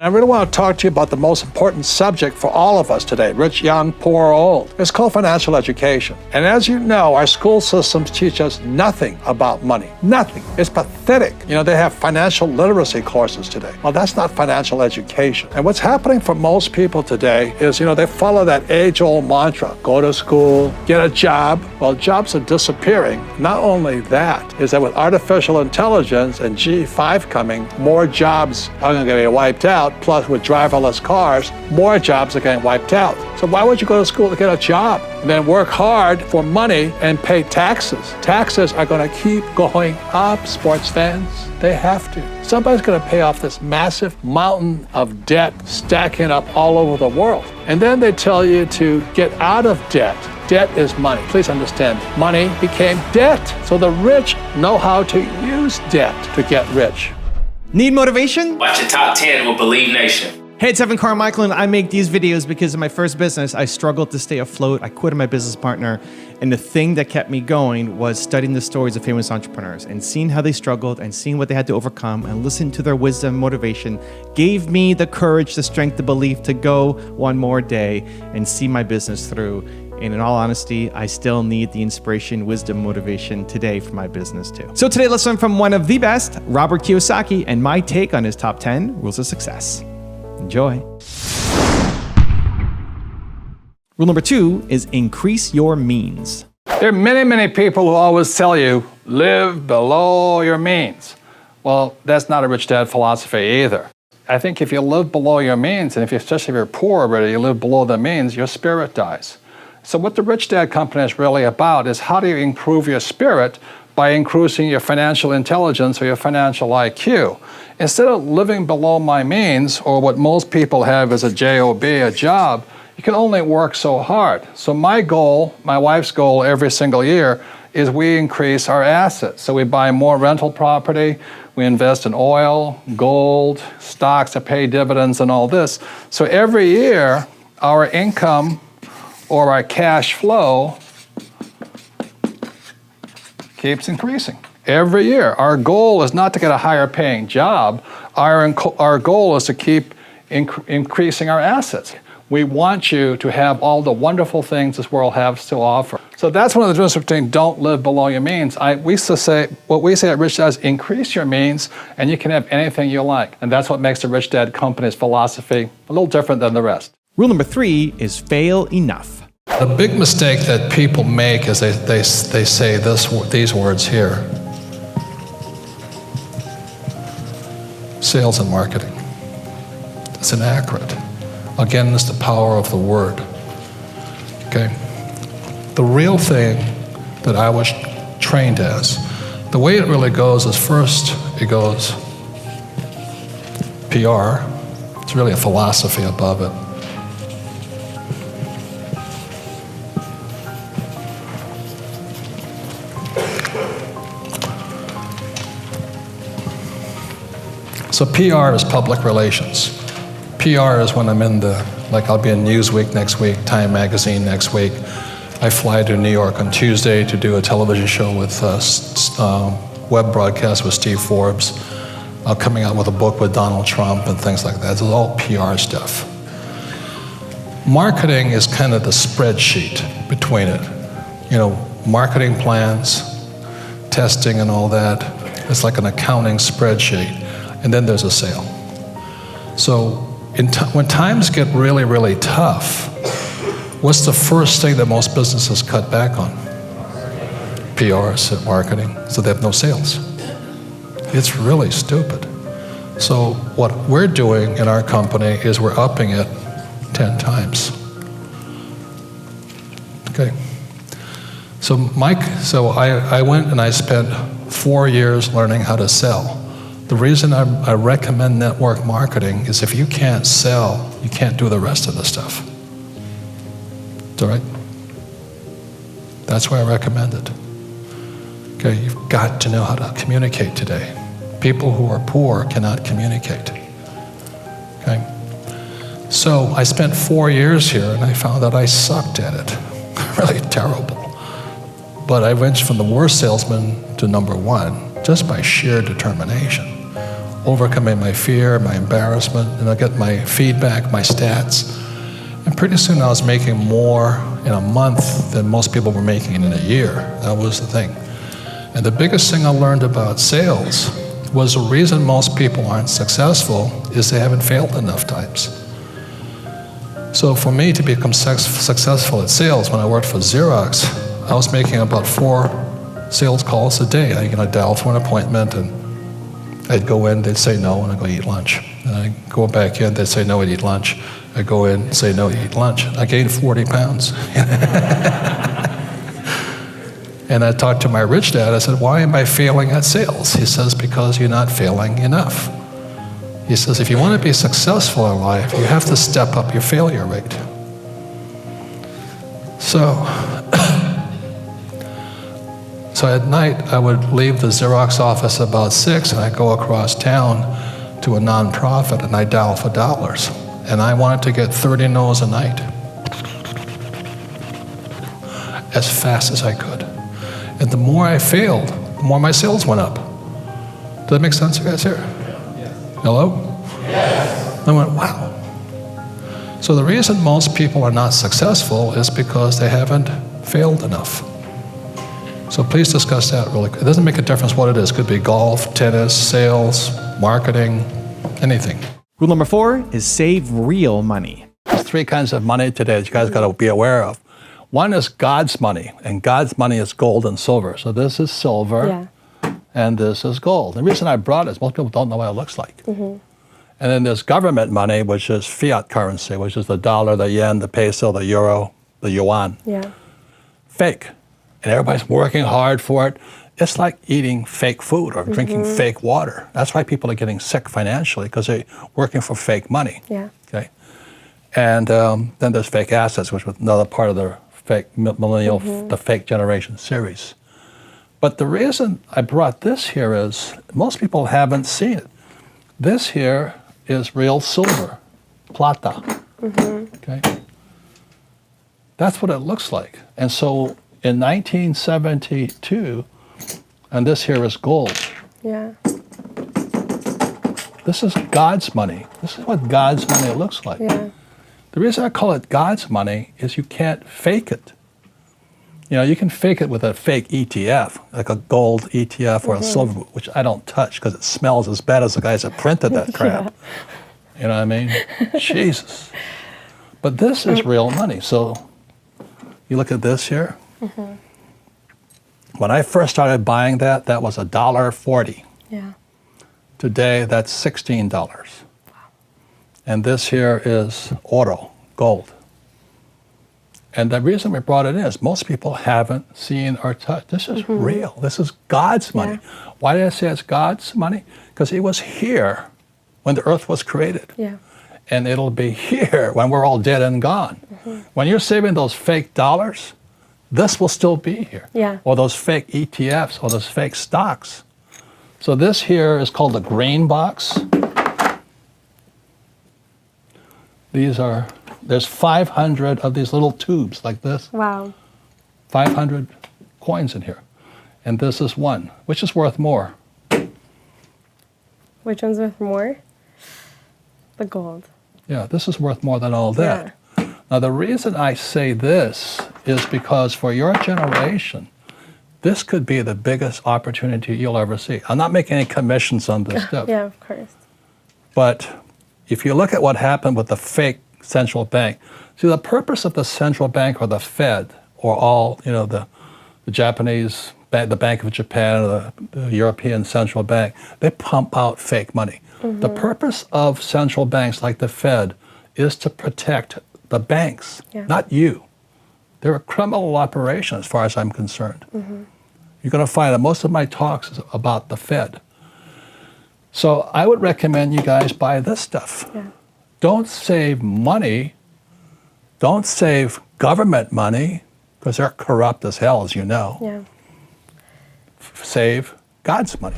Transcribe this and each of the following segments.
I really want to talk to you about the most important subject for all of us today, rich, young, poor, or old. It's called financial education. And as you know, our school systems teach us nothing about money. Nothing. It's pathetic. You know, they have financial literacy courses today. Well, that's not financial education. And what's happening for most people today is, you know, they follow that age-old mantra, go to school, get a job. Well, jobs are disappearing. Not only that, is that with artificial intelligence and G5 coming, more jobs are going to get wiped out. Plus, with driverless cars, more jobs are getting wiped out. So why would you go to school to get a job and then work hard for money and pay taxes? Taxes are going to keep going up, sports fans. They have to. Somebody's going to pay off this massive mountain of debt stacking up all over the world. And then they tell you to get out of debt. Debt is money. Please understand, money became debt. So the rich know how to use debt to get rich. Need motivation? Watch your top 10 with Believe Nation. Hey, it's Evan Carmichael, and I make these videos because in my first business, I struggled to stay afloat. I quit my business partner, and the thing that kept me going was studying the stories of famous entrepreneurs and seeing how they struggled and seeing what they had to overcome and listening to their wisdom and motivation gave me the courage, the strength, the belief to go one more day and see my business through. And in all honesty, I still need the inspiration, wisdom, motivation today for my business too. So today, let's learn from one of the best, Robert Kiyosaki, and my take on his top 10 rules of success. Enjoy. Rule number 2 is increase your means. There are many people who always tell you, live below your means. Well, that's not a rich dad philosophy either. I think if you live below your means, and especially if you're poor already, you live below the means, your spirit dies. So what the Rich Dad Company is really about is how do you improve your spirit by increasing your financial intelligence or your financial IQ. Instead of living below my means, or what most people have as a job, a job, you can only work so hard. So my goal, my wife's goal every single year is we increase our assets. So we buy more rental property, we invest in oil, gold, stocks that pay dividends and all this. So every year, our income or our cash flow keeps increasing. Every year. Our goal is not to get a higher paying job. Our goal is to keep increasing our assets. We want you to have all the wonderful things this world has to offer. So that's one of the differences between don't live below your means. We used to say, what we say at Rich Dad is increase your means and you can have anything you like. And that's what makes the Rich Dad Company's philosophy a little different than the rest. Rule number 3 is fail enough. The big mistake that people make is they say these words here. Sales and marketing. It's inaccurate. Again, it's the power of the word. Okay? The real thing that I was trained as, the way it really goes is first it goes PR. It's really a philosophy above it. So PR is public relations. PR is when I'm in I'll be in Newsweek next week, Time Magazine next week. I fly to New York on Tuesday to do a television show with web broadcast with Steve Forbes. I'm coming out with a book with Donald Trump and things like that. It's all PR stuff. Marketing is kind of the spreadsheet between it. You know, marketing plans, testing and all that. It's like an accounting spreadsheet. And then there's a sale. So when times get really, really tough, what's the first thing that most businesses cut back on? PRs, marketing, so they have no sales. It's really stupid. So what we're doing in our company is we're upping it 10 times. Okay. So I went and I spent 4 years learning how to sell. The reason I recommend network marketing is if you can't sell, you can't do the rest of the stuff. It's all right? That's why I recommend it. Okay, you've got to know how to communicate today. People who are poor cannot communicate. Okay? So I spent 4 years here and I found that I sucked at it. Really terrible. But I went from the worst salesman to #1 just by sheer determination. overcoming my fear, my embarrassment, and I get my feedback, my stats. And pretty soon I was making more in a month than most people were making in a year. That was the thing. And the biggest thing I learned about sales was the reason most people aren't successful is they haven't failed enough times. So for me to become successful at sales, when I worked for Xerox, I was making about 4 sales calls a day. I'd dial for an appointment, and I'd go in, they'd say no, and I'd go eat lunch. And I'd go back in, they'd say no, I'd eat lunch. I'd go in, say no, I'd eat lunch. I gained 40 pounds. And I talked to my rich dad, I said, why am I failing at sales? He says, because you're not failing enough. He says, if you want to be successful in life, you have to step up your failure rate. So at night, I would leave the Xerox office about 6, and I'd go across town to a nonprofit, and I'd dial for dollars. And I wanted to get 30 no's a night, as fast as I could. And the more I failed, the more my sales went up. Does that make sense, you guys here? Hello? Yes. I went, wow. So the reason most people are not successful is because they haven't failed enough. So please discuss that really quick. It doesn't make a difference what it is. It could be golf, tennis, sales, marketing, anything. Rule number 4 is save real money. There's 3 kinds of money today that you guys got to be aware of. One is God's money, and God's money is gold and silver. So this is silver, and this is gold. The reason I brought it is most people don't know what it looks like. And then there's government money, which is fiat currency, which is the dollar, the yen, the peso, the euro, the yuan. Fake. And everybody's working hard for it. It's like eating fake food or drinking fake water. That's why people are getting sick financially, because they're working for fake money. Okay. And then there's fake assets, which was another part of the fake millennial, the fake generation series. But the reason I brought this here is most people haven't seen it. This here is real silver, plata. Okay. That's what it looks like. And so in 1972, and this here is gold. This is God's money. This is what God's money looks like. The reason I call it God's money is you can't fake it. You know, you can fake it with a fake ETF, like a gold ETF or a silver, which I don't touch because it smells as bad as the guys that printed that crap. You know what I mean? Jesus. But this is real money. So you look at this here. When I first started buying that, that was $1.40. Today, that's $16. And this here is oro, gold. And the reason we brought it in is most people haven't seen or touched. This is real. This is God's money. Why did I say it's God's money? Because it was here when the earth was created. And it'll be here when we're all dead and gone. When you're saving those fake dollars, this will still be here. Or those fake ETFs or those fake stocks. So this here is called the green box. There's 500 of these little tubes like this. 500 coins in here. And this is one, which is worth more. Which one's worth more? The gold. Yeah, this is worth more than all that. Now the reason I say this is because for your generation, this could be the biggest opportunity you'll ever see. I'm not making any commissions on this stuff. Of course. But if you look at what happened with the fake central bank, see the purpose of the central bank or the Fed or all, you know, the Japanese, the Bank of Japan or the European Central Bank, they pump out fake money. The purpose of central banks like the Fed is to protect the banks, not you. They're a criminal operation as far as I'm concerned. You're going to find that most of my talks is about the Fed. So I would recommend you guys buy this stuff. Don't save money. Don't save government money, because they're corrupt as hell, as you know. Save God's money.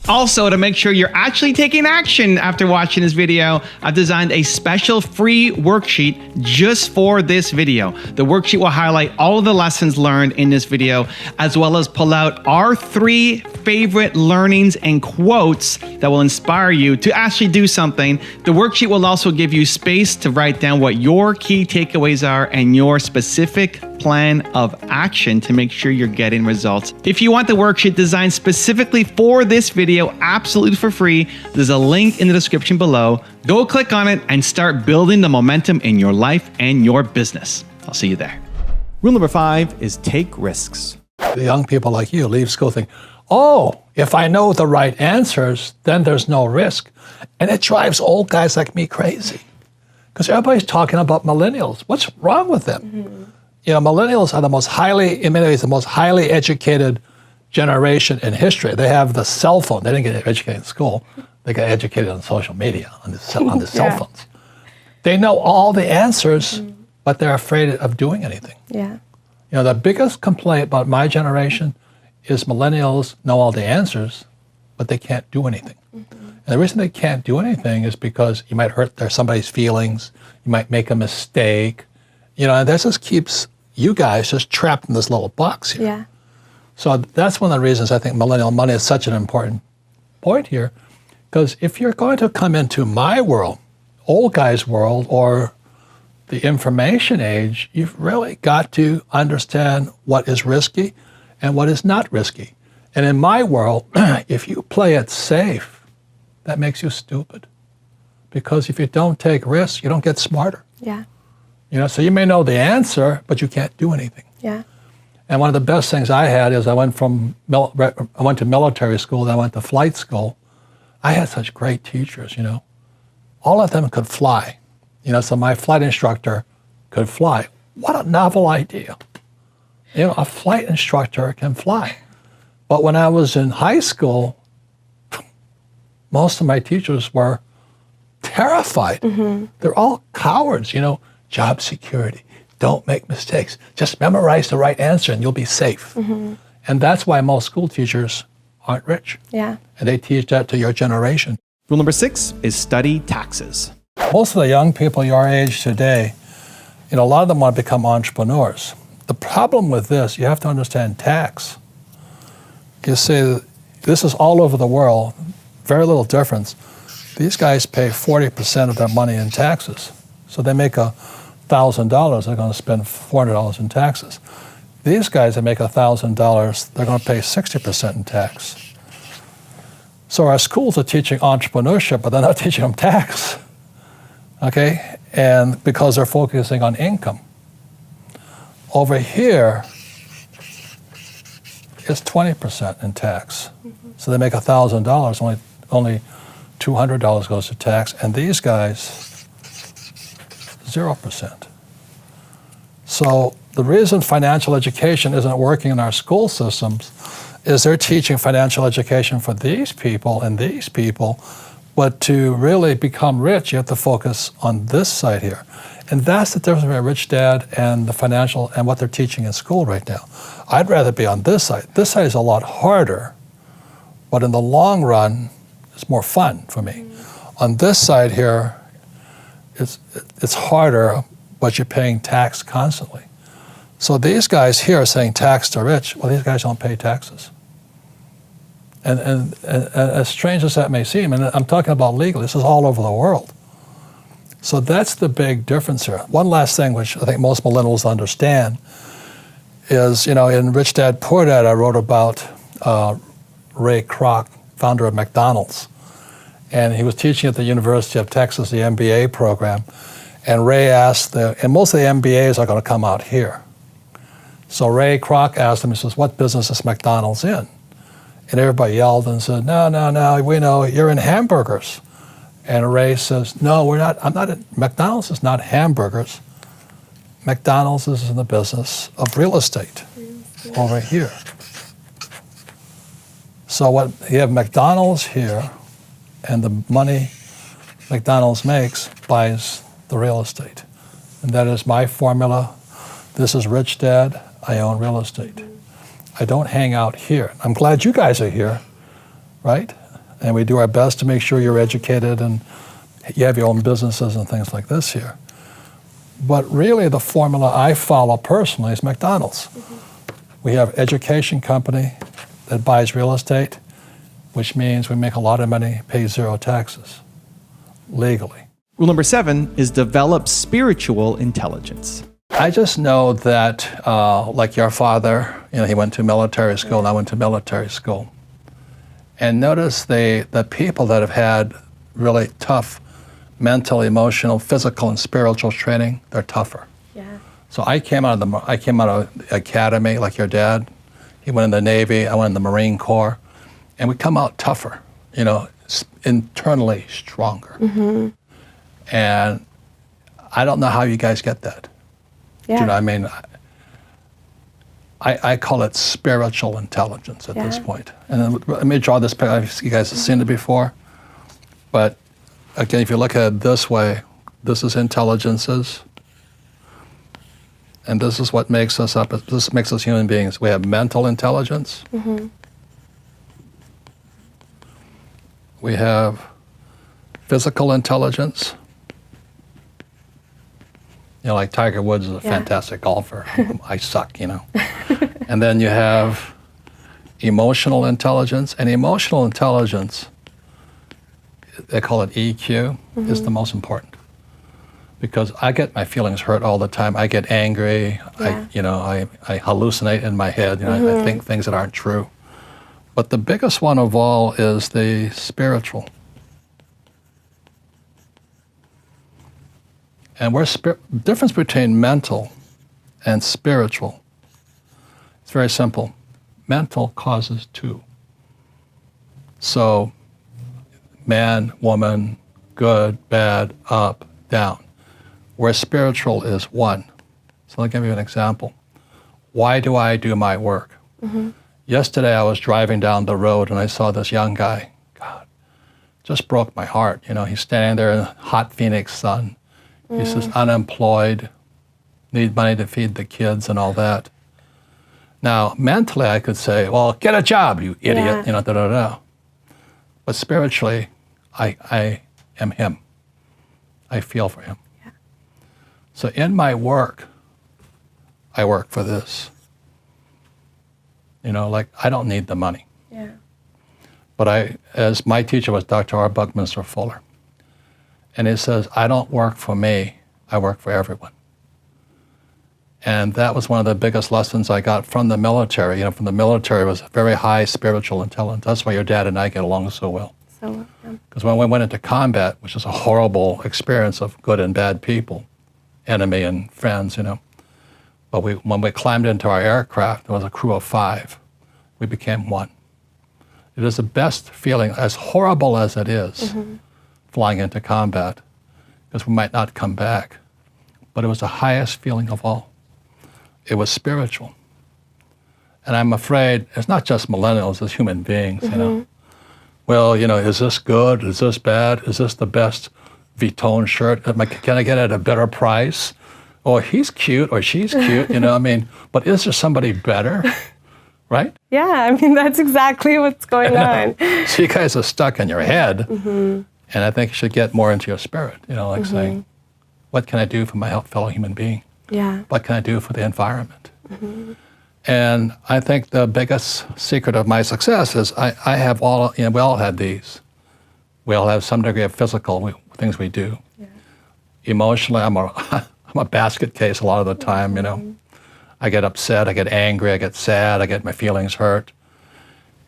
Also, to make sure you're actually taking action after watching this video, I've designed a special free worksheet just for this video. The worksheet will highlight all of the lessons learned in this video, as well as pull out our 3 favorite learnings and quotes that will inspire you to actually do something. The worksheet will also give you space to write down what your key takeaways are and your specific plan of action to make sure you're getting results. If you want the worksheet designed specifically for this video, absolutely for free, there's a link in the description below. Go click on it and start building the momentum in your life and your business. I'll see you there. Rule number 5 is take risks. The young people like you leave school think, oh, if I know the right answers, then there's no risk. And it drives old guys like me crazy. Because everybody's talking about millennials. What's wrong with them? Mm-hmm. You know, millennials are the most highly, in many ways, the most highly educated generation in history. They have the cell phone. They didn't get educated in school. They got educated on social media, on the cell phones. They know all the answers, but they're afraid of doing anything. Yeah. You know, the biggest complaint about my generation is millennials know all the answers, but they can't do anything. Mm-hmm. And the reason they can't do anything is because you might hurt somebody's feelings, you might make a mistake, you know, and that just keeps you guys just trapped in this little box here. Yeah. So that's one of the reasons I think millennial money is such an important point here, because if you're going to come into my world, old guy's world, or the information age, you've really got to understand what is risky and what is not risky. And in my world, if you play it safe, that makes you stupid. Because if you don't take risks, you don't get smarter. Yeah. You know, so you may know the answer, but you can't do anything. Yeah. And one of the best things I had is I went to military school, then I went to flight school. I had such great teachers, you know. All of them could fly. You know, so my flight instructor could fly. What a novel idea. You know, a flight instructor can fly. But when I was in high school, most of my teachers were terrified. Mm-hmm. They're all cowards, you know. Job security. Don't make mistakes. Just memorize the right answer and you'll be safe. Mm-hmm. And that's why most school teachers aren't rich. Yeah. And they teach that to your generation. Rule number 6 is study taxes. Most of the young people your age today, you know, a lot of them want to become entrepreneurs. The problem with this, you have to understand tax. You see, this is all over the world, very little difference. These guys pay 40% of their money in taxes. So they make $1,000, they're going to spend $400 in taxes. These guys that make $1,000, they're going to pay 60% in tax. So our schools are teaching entrepreneurship, but they're not teaching them tax. Okay, and because they're focusing on income. Over here, it's 20% in tax. Mm-hmm. So they make $1,000, only $200 goes to tax, and these guys, 0%. So the reason financial education isn't working in our school systems is they're teaching financial education for these people and these people, but to really become rich, you have to focus on this side here. And that's the difference between a rich dad and the financial and what they're teaching in school right now. I'd rather be on this side. This side is a lot harder, but in the long run, it's more fun for me. On this side here, it's harder, but you're paying tax constantly. So these guys here are saying tax to rich. Well, these guys don't pay taxes. And as strange as that may seem, and I'm talking about legal, this is all over the world. So that's the big difference here. One last thing, which I think most millennials understand, is, you know, in Rich Dad, Poor Dad, I wrote about Ray Kroc, founder of McDonald's. And he was teaching at the University of Texas, the MBA program. And Ray asked, and most of the MBAs are going to come out here. So Ray Kroc asked him, he says, what business is McDonald's in? And everybody yelled and said, no, we know you're in hamburgers. And Ray says, no, we're not, McDonald's is not hamburgers. McDonald's is in the business of real estate over here. So you have McDonald's here, and the money McDonald's makes buys the real estate. And that is my formula. This is Rich Dad, I own real estate. I don't hang out here. I'm glad you guys are here, right? And we do our best to make sure you're educated and you have your own businesses and things like this here. But really the formula I follow personally is McDonald's. We have education company, that buys real estate, which means we make a lot of money, pay 0 taxes legally. Rule number 7 is develop spiritual intelligence. I just know that, like your father, he went to military school, and I went to military school. And notice the people that have had really tough mental, emotional, physical, and spiritual training, they're tougher. Yeah. So I came out of the academy, like your dad. He went in the Navy, I went in the Marine Corps, and we come out tougher, internally stronger. Mm-hmm. And I don't know how you guys get that. Yeah. Do you know what I mean? I call it spiritual intelligence at this point. And then let me draw this picture. You guys have seen it before. But again, if you look at it this way, this is intelligences. And this is what makes us up. This makes us human beings. We have mental intelligence. Mm-hmm. We have physical intelligence. Like Tiger Woods is a fantastic golfer. I suck, And then you have emotional intelligence. And emotional intelligence, they call it EQ, is the most important. Because I get my feelings hurt all the time. I get angry. Yeah. I hallucinate in my head. I think things that aren't true. But the biggest one of all is the spiritual. And difference between mental and spiritual, it's very simple. Mental causes 2. So man, woman, good, bad, up, down. Where spiritual is 1. So I'll give you an example. Why do I do my work? Mm-hmm. Yesterday I was driving down the road and I saw this young guy. God, just broke my heart. He's standing there in the hot Phoenix sun. He says, unemployed, need money to feed the kids and all that. Now, mentally, I could say, well, get a job, you idiot, da-da-da. But spiritually, I am him. I feel for him. Yeah. So in my work, I work for this. I don't need the money. Yeah. But as my teacher was Dr. R. Buckminster Fuller. And he says, I don't work for me, I work for everyone. And that was one of the biggest lessons I got from the military. From the military was very high spiritual intelligence. That's why your dad and I get along so well. So, because when we went into combat, which is a horrible experience of good and bad people, enemy and friends, But when we climbed into our aircraft, there was a crew of 5. We became 1. It is the best feeling, as horrible as it is, flying into combat, because we might not come back. But it was the highest feeling of all. It was spiritual. And I'm afraid it's not just millennials, it's human beings, Well, is this good? Is this bad? Is this the best Vuitton shirt? Can I get it at a better price? Or he's cute or she's cute, but is there somebody better? Right? Yeah, that's exactly what's going on. So you guys are stuck in your head. And I think you should get more into your spirit, saying, what can I do for my fellow human being? Yeah. What can I do for the environment? And I think the biggest secret of my success is I have all, we all have these. We all have some degree of physical things we do. Yeah. Emotionally, I'm a basket case a lot of the time, I get upset, I get angry, I get sad, I get my feelings hurt.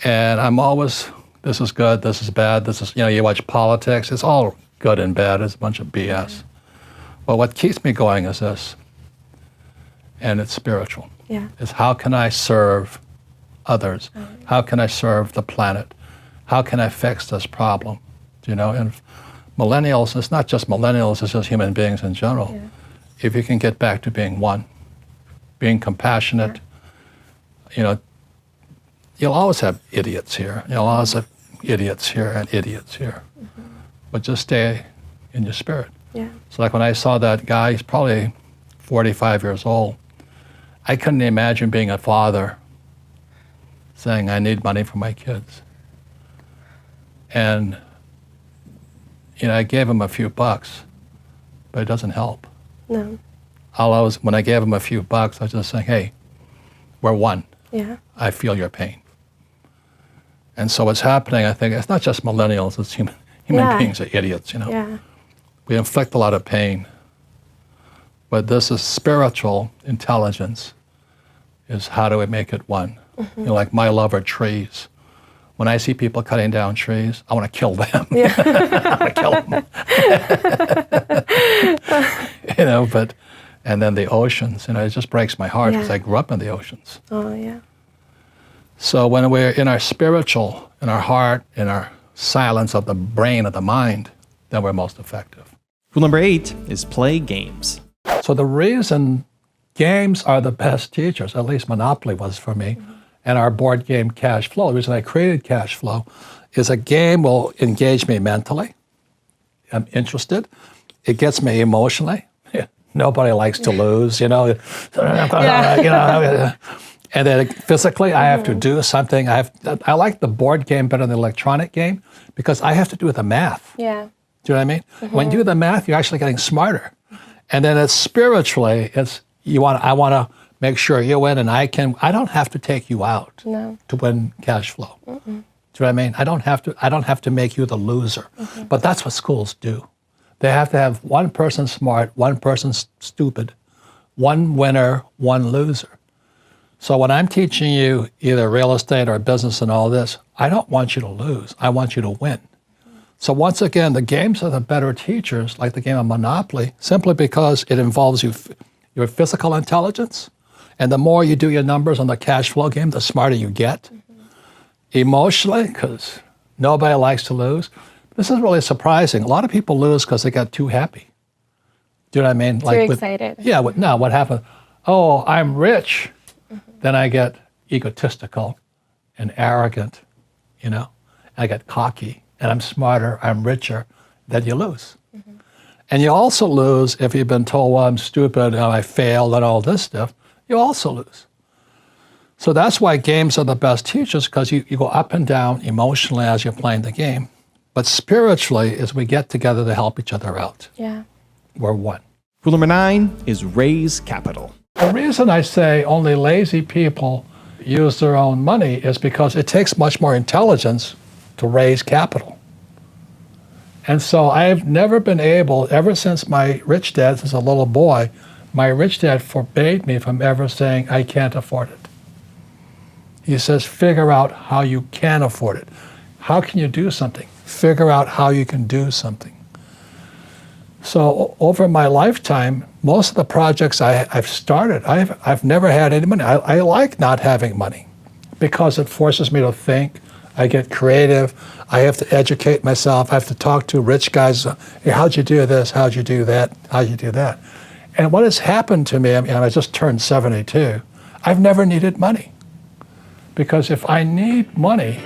And I'm always, this is good, this is bad, this is, you watch politics, it's all good and bad, it's a bunch of BS. But what keeps me going is this, and it's spiritual. Yeah. Is how can I serve others? How can I serve the planet? How can I fix this problem? And millennials, it's not just millennials, it's just human beings in general. Yeah. If you can get back to being 1, being compassionate, you'll always have idiots here. You'll always have idiots here and idiots here. But just stay in your spirit. Yeah. So like when I saw that guy, he's probably 45 years old, I couldn't imagine being a father saying, I need money for my kids. And, I gave him a few bucks, but it doesn't help. No. When I gave him a few bucks, I was just saying, hey, we're 1. Yeah. I feel your pain. And so what's happening, I think, it's not just millennials, it's human beings are idiots, you know. Yeah. We inflict a lot of pain. But this is spiritual intelligence, is how do we make it one? You know, like my love are trees. When I see people cutting down trees, I want to kill them. Yeah. I want to kill them. You know, and then the oceans, you know, it just breaks my heart because I grew up in the oceans. Oh, yeah. So when we're in our spiritual, in our heart, in our silence of the brain, of the mind, then we're most effective. Rule number 8 is play games. So the reason games are the best teachers, at least Monopoly was for me, and our board game Cash Flow, the reason I created Cash Flow, is a game will engage me mentally. I'm interested. It gets me emotionally. Nobody likes to lose, you know. And then physically, I have to do something. I like the board game better than the electronic game because I have to do the math. Yeah. Do you know what I mean? When you do the math, you're actually getting smarter. And then it's spiritually, I want to make sure you win, and I don't have to take you out to win cash flow. Do you know what I mean? I don't have to make you the loser. But that's what schools do. They have to have one person smart, one person stupid, one winner, one loser. So when I'm teaching you either real estate or business and all this, I don't want you to lose. I want you to win. So once again, the games are the better teachers, like the game of Monopoly, simply because it involves your physical intelligence. And the more you do your numbers on the cash flow game, the smarter you get. Emotionally, because nobody likes to lose. This is really surprising. A lot of people lose because they got too happy. Do you know what I mean? Too excited. Yeah, what happened? Oh, I'm rich. Then I get egotistical and arrogant, you know. I get cocky, and I'm smarter, I'm richer. Then you lose. And you also lose if you've been told, well, I'm stupid, and I failed, and all this stuff. You also lose. So that's why games are the best teachers, because you go up and down emotionally as you're playing the game. But spiritually is we get together to help each other out. Yeah. We're one. Rule number 9 is raise capital. The reason I say only lazy people use their own money is because it takes much more intelligence to raise capital. And so I've never been able, ever since my rich dad, since a little boy, my rich dad forbade me from ever saying, I can't afford it. He says, figure out how you can afford it. How can you do something? Figure out how you can do something. So over my lifetime, most of the projects I've started, I've never had any money. I like not having money because it forces me to think. I get creative. I have to educate myself. I have to talk to rich guys. Hey, how'd you do this? How'd you do that? How'd you do that? And what has happened to me, and I just turned 72, I've never needed money. Because if I need money,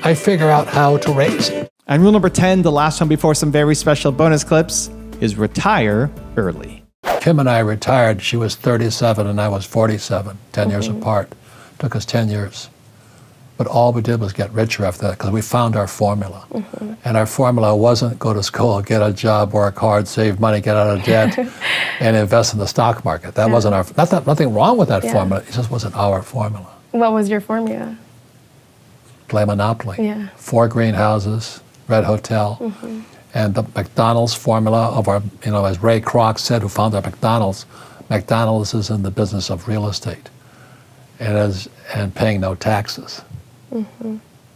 I figure out how to raise it. And rule number 10, the last one before some very special bonus clips, is retire early. Kim and I retired. She was 37 and I was 47, 10 years apart. Took us 10 years. But all we did was get richer after that because we found our formula. And our formula wasn't go to school, get a job, work hard, save money, get out of debt, and invest in the stock market. That wasn't our, nothing wrong with that formula. It just wasn't our formula. What was your formula? Play Monopoly. Yeah. 4 greenhouses, Red Hotel. And the McDonald's formula of our, you know, as Ray Kroc said, who founded McDonald's is in the business of real estate and paying no taxes.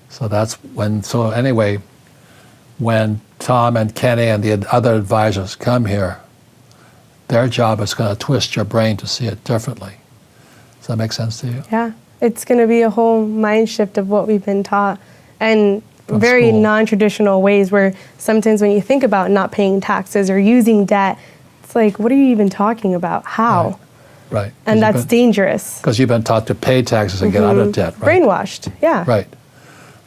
So that's anyway, when Tom and Kenny and the other advisors come here, their job is going to twist your brain to see it differently. Does that make sense to you? Yeah. It's going to be a whole mind shift of what we've been taught. And From very school. non-traditional ways where sometimes when you think about not paying taxes or using debt, it's like, what are you even talking about? How? Right. And that's dangerous. Because you've been taught to pay taxes and get out of debt, right? Brainwashed, yeah. Right.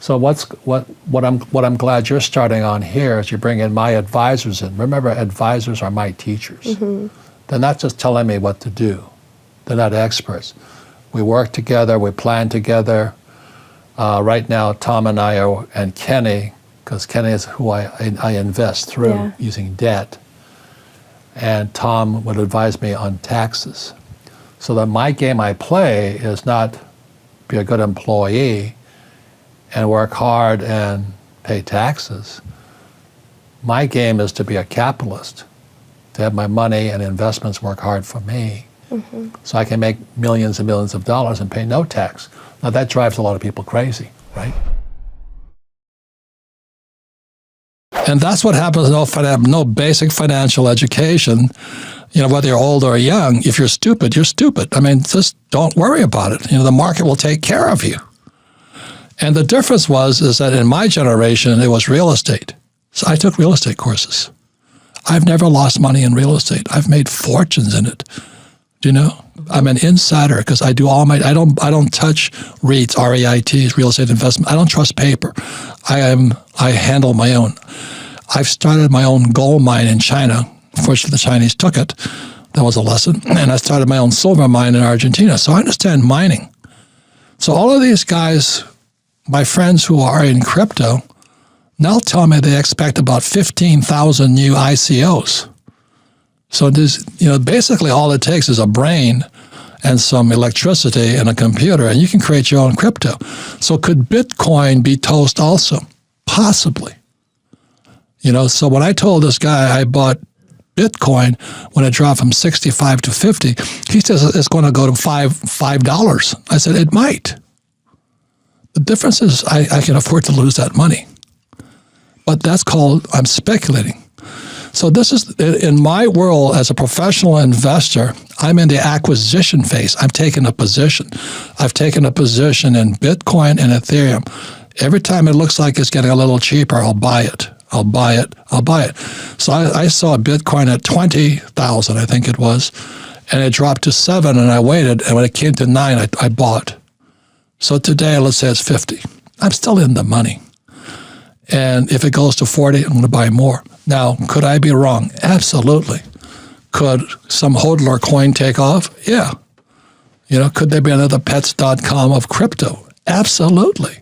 So what I'm glad you're starting on here is you bring in my advisors in. Remember, advisors are my teachers. They're not just telling me what to do. They're not experts. We work together, we plan together. Right now, Tom and I and Kenny, because Kenny is who I invest through using debt, and Tom would advise me on taxes. So that my game I play is not be a good employee and work hard and pay taxes. My game is to be a capitalist, to have my money and investments work hard for me, so I can make millions and millions of dollars and pay no tax. Now that drives a lot of people crazy, right? And that's what happens if I have no basic financial education. You know, whether you're old or young, if you're stupid, you're stupid. I mean, just don't worry about it. You know, the market will take care of you. And the difference is that in my generation, it was real estate. So I took real estate courses. I've never lost money in real estate. I've made fortunes in it. Do you know? I'm an insider because I do all I don't touch REITs, REITs, real estate investment. I don't trust paper. I handle my own. I've started my own gold mine in China. Fortunately, the Chinese took it. That was a lesson. And I started my own silver mine in Argentina. So I understand mining. So all of these guys, my friends who are in crypto, now tell me they expect about 15,000 new ICOs. So this, you know, basically all it takes is a brain and some electricity and a computer, and you can create your own crypto. So could Bitcoin be toast also? Possibly. You know, so when I told this guy I bought Bitcoin when it dropped from 65 to 50, he says it's going to go to $5. I said, it might. The difference is I can afford to lose that money. But that's called, I'm speculating. So this is, in my world as a professional investor, I'm in the acquisition phase. I'm taking a position. I've taken a position in Bitcoin and Ethereum. Every time it looks like it's getting a little cheaper, I'll buy it. I'll buy it. I'll buy it. So I saw Bitcoin at 20,000, I think it was, and it dropped to 7, and I waited, and when it came to 9, I bought. So today, let's say it's 50. I'm still in the money. And if it goes to 40, I'm going to buy more. Now, could I be wrong? Absolutely. Could some hodler coin take off? Yeah. You know, could there be another pets.com of crypto? Absolutely.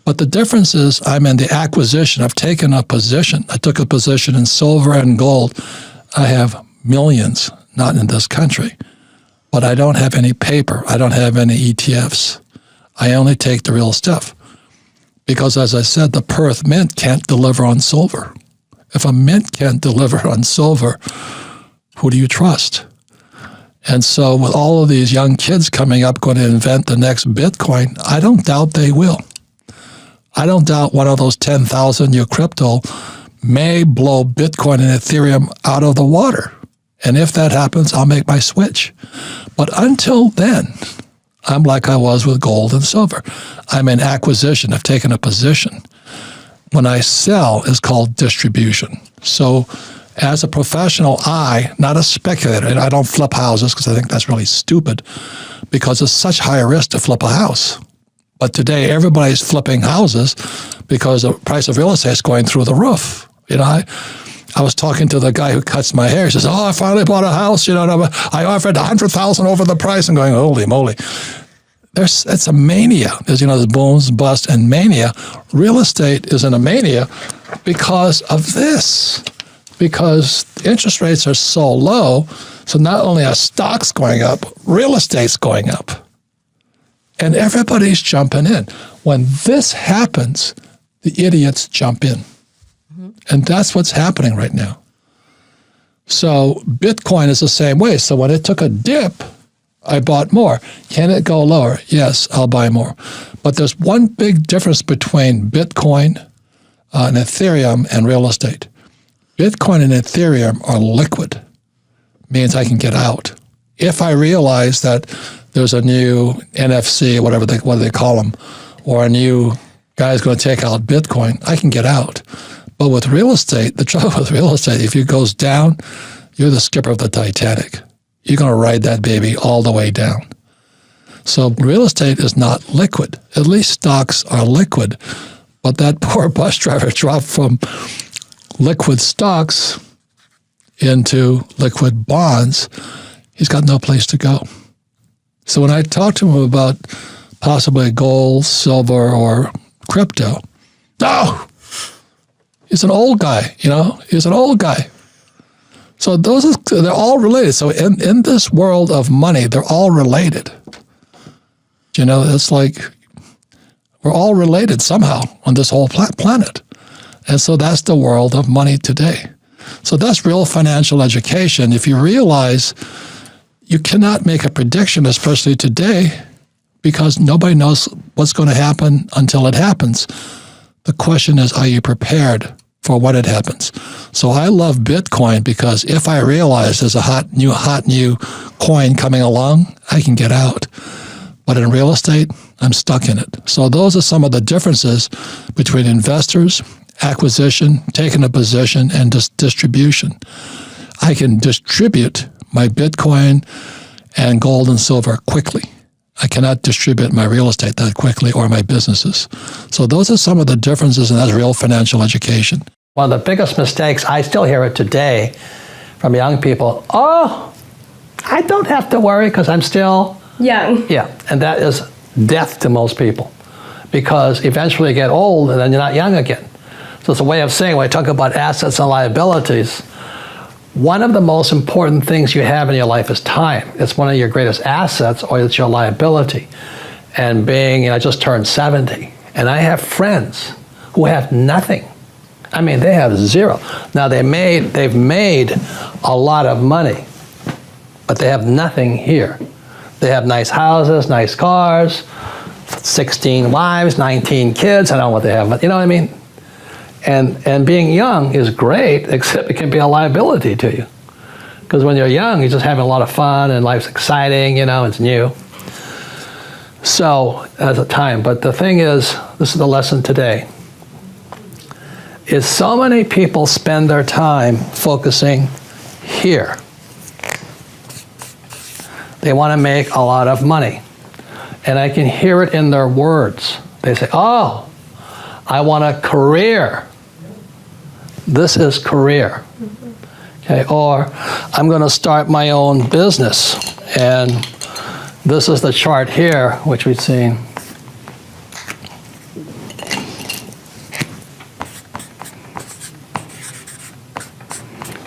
But the difference is I'm in the acquisition. I've taken a position. I took a position in silver and gold. I have millions, not in this country. But I don't have any paper. I don't have any ETFs. I only take the real stuff. Because as I said, the Perth Mint can't deliver on silver. If a mint can't deliver on silver, who do you trust? And so with all of these young kids coming up going to invent the next Bitcoin, I don't doubt they will. I don't doubt one of those 10,000 new crypto may blow Bitcoin and Ethereum out of the water. And if that happens, I'll make my switch. But until then, I'm like I was with gold and silver. I'm in acquisition. I've taken a position. When I sell, it's called distribution. So as a professional, not a speculator, and I don't flip houses because I think that's really stupid because it's such high risk to flip a house. But today, everybody's flipping houses because the price of real estate is going through the roof. You know, I was talking to the guy who cuts my hair. He says, I finally bought a house. You know, I offered $100,000 over the price. I'm going, holy moly. It's a mania. There's booms, bust, and mania. Real estate is in a mania because of this. Because interest rates are so low, so not only are stocks going up, real estate's going up. And everybody's jumping in. When this happens, the idiots jump in. Mm-hmm. And that's what's happening right now. So Bitcoin is the same way. So when it took a dip, I bought more. Can it go lower? Yes, I'll buy more. But there's one big difference between Bitcoin and Ethereum and real estate. Bitcoin and Ethereum are liquid. Means I can get out. If I realize that there's a new NFC, what do they call them, or a new guy's going to take out Bitcoin, I can get out. But with real estate, the trouble with real estate, if it goes down, you're the skipper of the Titanic. You're going to ride that baby all the way down. So real estate is not liquid. At least stocks are liquid. But that poor bus driver dropped from liquid stocks into liquid bonds. He's got no place to go. So when I talked to him about possibly gold, silver, or crypto, no, he's an old guy, he's an old guy. So they're all related. So in this world of money, they're all related. It's like We're all related somehow on this whole planet. And so that's the world of money today. So that's real financial education. If you realize you cannot make a prediction, especially today, because nobody knows what's going to happen until it happens. The question is, are you prepared for when it happens? So I love Bitcoin because if I realize there's a hot new coin coming along, I can get out. But in real estate, I'm stuck in it. So those are some of the differences between investors, acquisition, taking a position, and distribution. I can distribute my Bitcoin and gold and silver quickly. I cannot distribute my real estate that quickly or my businesses. So those are some of the differences, and that's real financial education. One of the biggest mistakes, I still hear it today from young people, oh, I don't have to worry because I'm still young. Yeah, and that is death to most people because eventually you get old and then you're not young again. So it's a way of saying, when I talk about assets and liabilities, one of the most important things you have in your life is time. It's one of your greatest assets, or it's your liability. And being, I just turned 70, and I have friends who have nothing. I mean, they have zero. Now they've made a lot of money, but they have nothing here. They have nice houses, nice cars, 16 wives, 19 kids. I don't know what they have, but you know what I mean? And being young is great, except it can be a liability to you. Because when you're young, you're just having a lot of fun and life's exciting, you know, it's new. So, at the time, but the thing is, this is the lesson today, is so many people spend their time focusing here. They want to make a lot of money. And I can hear it in their words. They say, oh, I want a career. This is career. Okay, or I'm going to start my own business. And this is the chart here, which we've seen.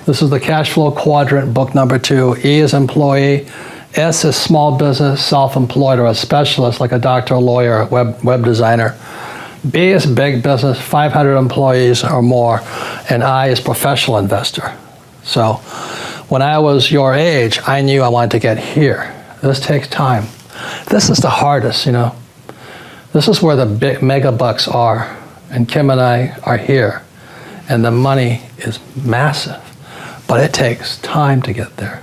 This is the cash flow quadrant, book number 2. E is employee. S is small business, self-employed, or a specialist like a doctor, a lawyer, web designer. B is big business, 500 employees or more, and I is professional investor. So when I was your age, I knew I wanted to get here. This takes time. This is the hardest, you know. This is where the big mega bucks are, and Kim and I are here, and the money is massive, but it takes time to get there.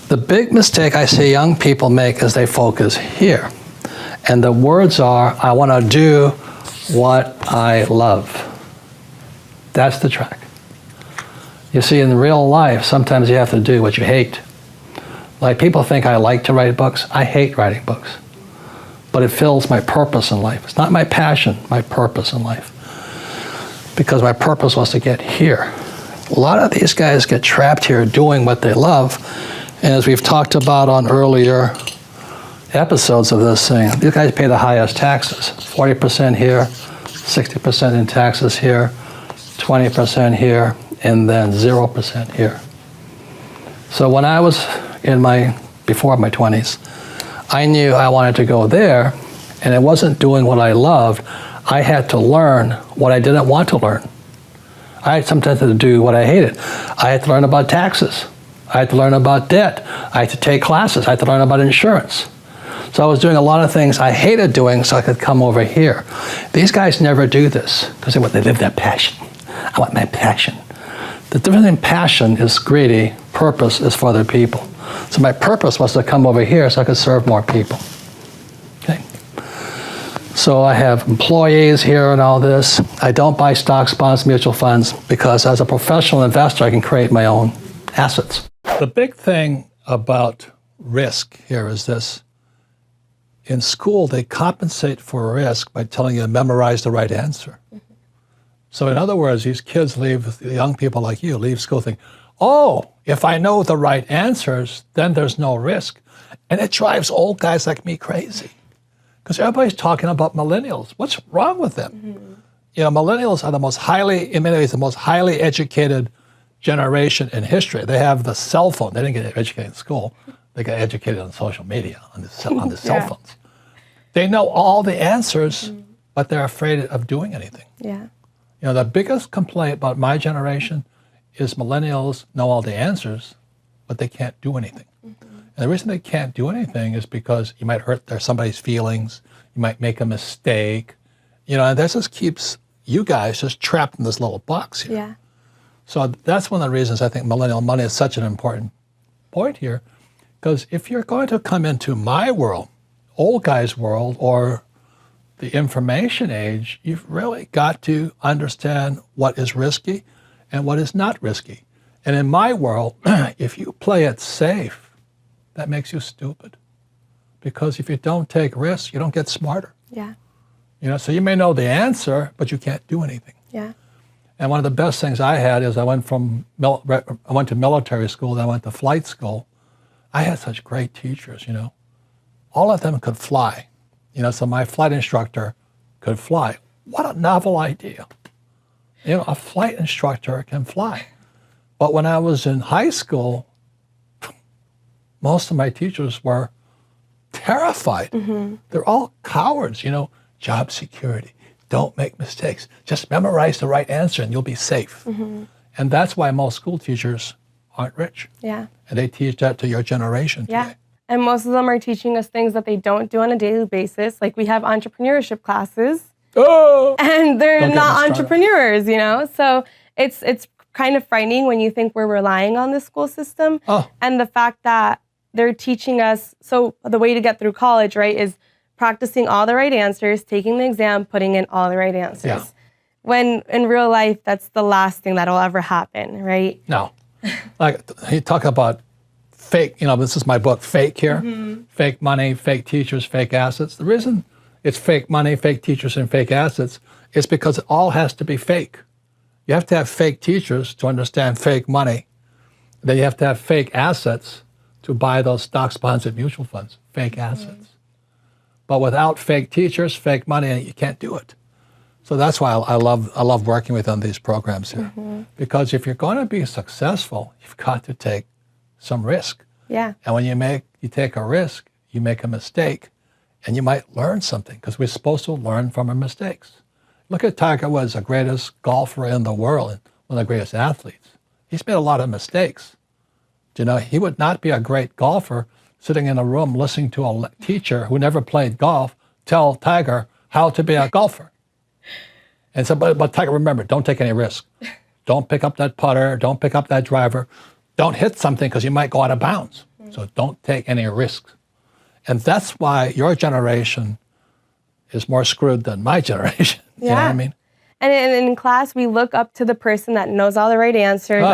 The big mistake I see young people make is they focus here. And the words are, I want to do what I love. That's the track. You see, in real life, sometimes you have to do what you hate. Like, people think I like to write books. I hate writing books. But it fills my purpose in life. It's not my passion, my purpose in life. Because my purpose was to get here. A lot of these guys get trapped here doing what they love. And as we've talked about on earlier episodes of this thing, these guys pay the highest taxes. 40% here, 60% in taxes here, 20% here, and then 0% here. So when I was before my 20s, I knew I wanted to go there, and it wasn't doing what I loved. I had to learn what I didn't want to learn. I had sometimes to do what I hated. I had to learn about taxes. I had to learn about debt. I had to take classes. I had to learn about insurance. So I was doing a lot of things I hated doing so I could come over here. These guys never do this because they live their passion. I want my passion. The difference in passion is greedy, purpose is for other people. So my purpose was to come over here so I could serve more people. Okay. So I have employees here and all this. I don't buy stocks, bonds, mutual funds because as a professional investor, I can create my own assets. The big thing about risk here is this. In school, they compensate for risk by telling you to memorize the right answer. So in other words, these kids leave, young people like you, leave school thinking, oh, if I know the right answers, then there's no risk. And it drives old guys like me crazy. Because everybody's talking about millennials. What's wrong with them? Mm-hmm. You know, millennials are the most highly educated generation in history. They have the cell phone. They didn't get educated in school. They got educated on social media, on the cell phones. They know all the answers, but they're afraid of doing anything. Yeah. You know, the biggest complaint about my generation is millennials know all the answers, but they can't do anything. And the reason they can't do anything is because you might hurt somebody's feelings, you might make a mistake, you know, and that just keeps you guys just trapped in this little box here. Yeah. So that's one of the reasons I think millennial money is such an important point here, because if you're going to come into my world, old guy's world, or the information age, you've really got to understand what is risky and what is not risky. And in my world, if you play it safe, that makes you stupid. Because if you don't take risks, you don't get smarter. Yeah. You know, so you may know the answer, but you can't do anything. Yeah. And one of the best things I had is I went to military school, then I went to flight school. I had such great teachers, you know. All of them could fly. You know, so my flight instructor could fly. What a novel idea. You know, a flight instructor can fly. But when I was in high school, most of my teachers were terrified. They're all cowards, you know, job security. Don't make mistakes. Just memorize the right answer and you'll be safe. And that's why most school teachers aren't rich. Yeah. And they teach that to your generation Yeah. today. And most of them are teaching us things that they don't do on a daily basis. Like we have entrepreneurship classes, Oh! and they're Don't get me not started. entrepreneurs, you know? So it's kind of frightening when you think we're relying on the school system. Oh. And the fact that they're teaching us, so the way to get through college, right, is practicing all the right answers, taking the exam, putting in all the right answers. Yeah. When in real life, that's the last thing that'll ever happen, right? No. Like, he talk about fake, you know, this is my book, Fake here. Fake money, fake teachers, fake assets. The reason it's fake money, fake teachers, and fake assets is because it all has to be fake. You have to have fake teachers to understand fake money. Then you have to have fake assets to buy those stocks, bonds, and mutual funds, fake assets. But without fake teachers, fake money, you can't do it. So that's why I love working with on these programs here. Because if you're going to be successful, you've got to take some risk. Yeah. And when you take a risk, you make a mistake, and you might learn something, because we're supposed to learn from our mistakes. Look at Tiger Woods, the greatest golfer in the world, and one of the greatest athletes. He's made a lot of mistakes. You know, he would not be a great golfer sitting in a room listening to a teacher who never played golf tell Tiger how to be a golfer. And so, but Tiger, remember, don't take any risk. Don't pick up that putter. Don't pick up that driver. Don't hit something because you might go out of bounds. So don't take any risks. And that's why your generation is more screwed than my generation. You know what I mean? And in class, we look up to the person that knows all the right answers.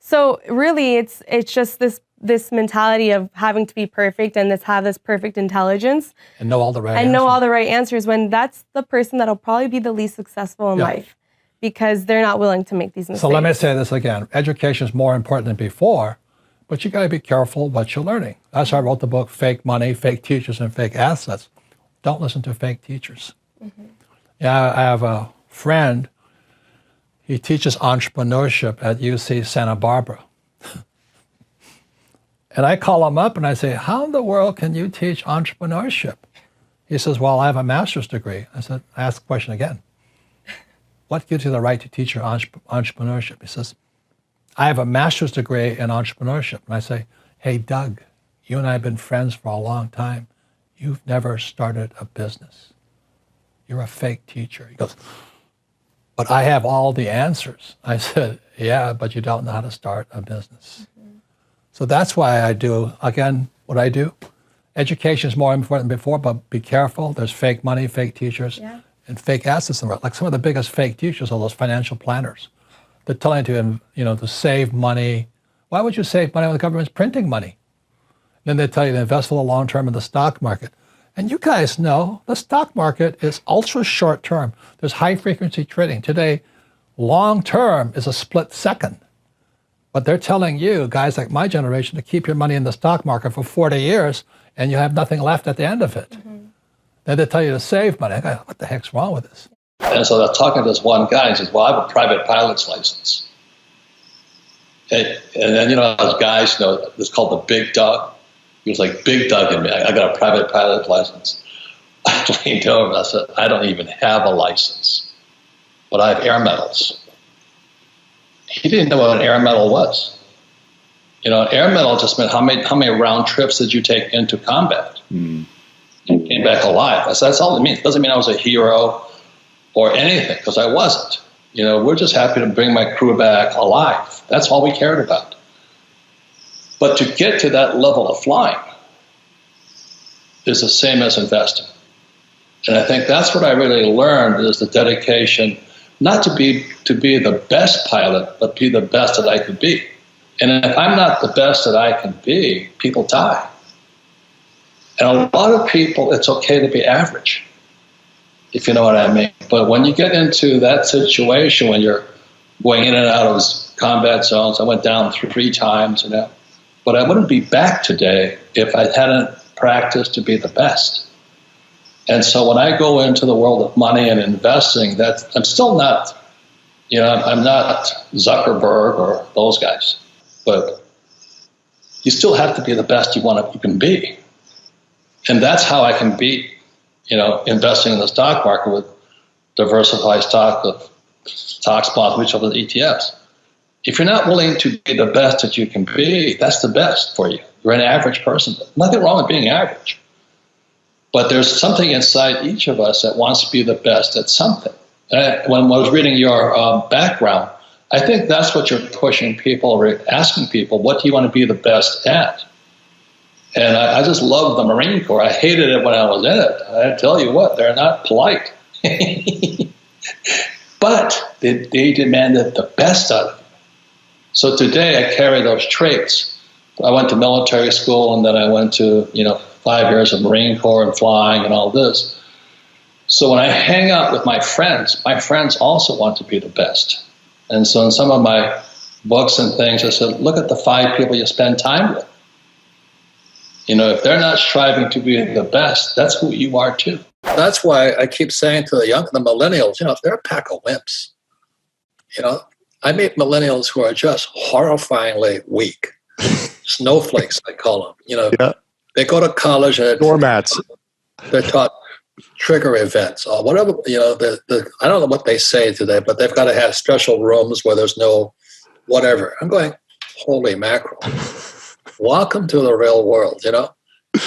So really, it's just this mentality of having to be perfect and have this perfect intelligence And know all the right and answers. know all the right answers, when that's the person that'll probably be the least successful in life, because they're not willing to make these mistakes. So let me say this again. Education is more important than before, but you got to be careful what you're learning. That's why I wrote the book, Fake Money, Fake Teachers, and Fake Assets. Don't listen to fake teachers. Yeah, I have a friend. He teaches entrepreneurship at UC Santa Barbara. And I call him up and I say, how in the world can you teach entrepreneurship? He says, well, I have a master's degree. I said, I ask the question again. What gives you the right to teach your entrepreneurship? He says, I have a master's degree in entrepreneurship. And I say, hey, Doug, you and I have been friends for a long time. You've never started a business. You're a fake teacher. He goes, but I have all the answers. I said, yeah, but you don't know how to start a business. So that's why I do, again, what I do. Education is more important than before, but be careful. There's fake money, fake teachers, and fake assets in the world. Like some of the biggest fake teachers are those financial planners. They're telling you to save money. Why would you save money when the government's printing money? Then they tell you to invest for the long term in the stock market. And you guys know the stock market is ultra short term. There's high frequency trading. Today, long term is a split second. But they're telling you, guys like my generation, to keep your money in the stock market for 40 years and you have nothing left at the end of it. Then they tell you to save money. I go, what the heck's wrong with this? And so I was talking to this one guy, and he says, well, I have a private pilot's license. And then, those guys, it's called the Big Dog. He was like, Big Doug and me. I got a private pilot's license. I leaned over and I said, I don't even have a license, but I have air medals. He didn't know what an air medal was. You know, an air medal just meant how many round trips did you take into combat? And came back alive. I said, that's all it means. It doesn't mean I was a hero or anything, because I wasn't. You know, we're just happy to bring my crew back alive. That's all we cared about. But to get to that level of flying is the same as investing. And I think that's what I really learned, is the dedication, not to be the best pilot, but be the best that I could be. And if I'm not the best that I can be, people die. And a lot of people, it's okay to be average, if you know what I mean. But when you get into that situation, when you're going in and out of combat zones, I went down 3 times, you know, but I wouldn't be back today if I hadn't practiced to be the best. And so when I go into the world of money and investing, I'm still not, you know, I'm not Zuckerberg or those guys, but you still have to be the best you can be. And that's how I can beat, you know, investing in the stock market with diversified stocks, bonds, mutual funds, ETFs. If you're not willing to be the best that you can be, that's the best for you. You're an average person. Nothing wrong with being average. But there's something inside each of us that wants to be the best at something. And when I was reading your background, I think that's what you're pushing people, or asking people, what do you want to be the best at? And I just love the Marine Corps. I hated it when I was in it. I tell you what, they're not polite. But they demanded the best out of you. So today I carry those traits. I went to military school, and then I went to, 5 years of Marine Corps and flying and all this. So when I hang out with my friends also want to be the best. And so in some of my books and things, I said, look at the 5 people you spend time with. If they're not striving to be the best, that's who you are too. That's why I keep saying to the millennials, they're a pack of wimps. I meet millennials who are just horrifyingly weak. Snowflakes, I call them. Yeah. They go to college and Doormats. They're taught trigger events or whatever. I don't know what they say today, but they've got to have special rooms where there's no whatever. I'm going, holy mackerel. Welcome to the real world, And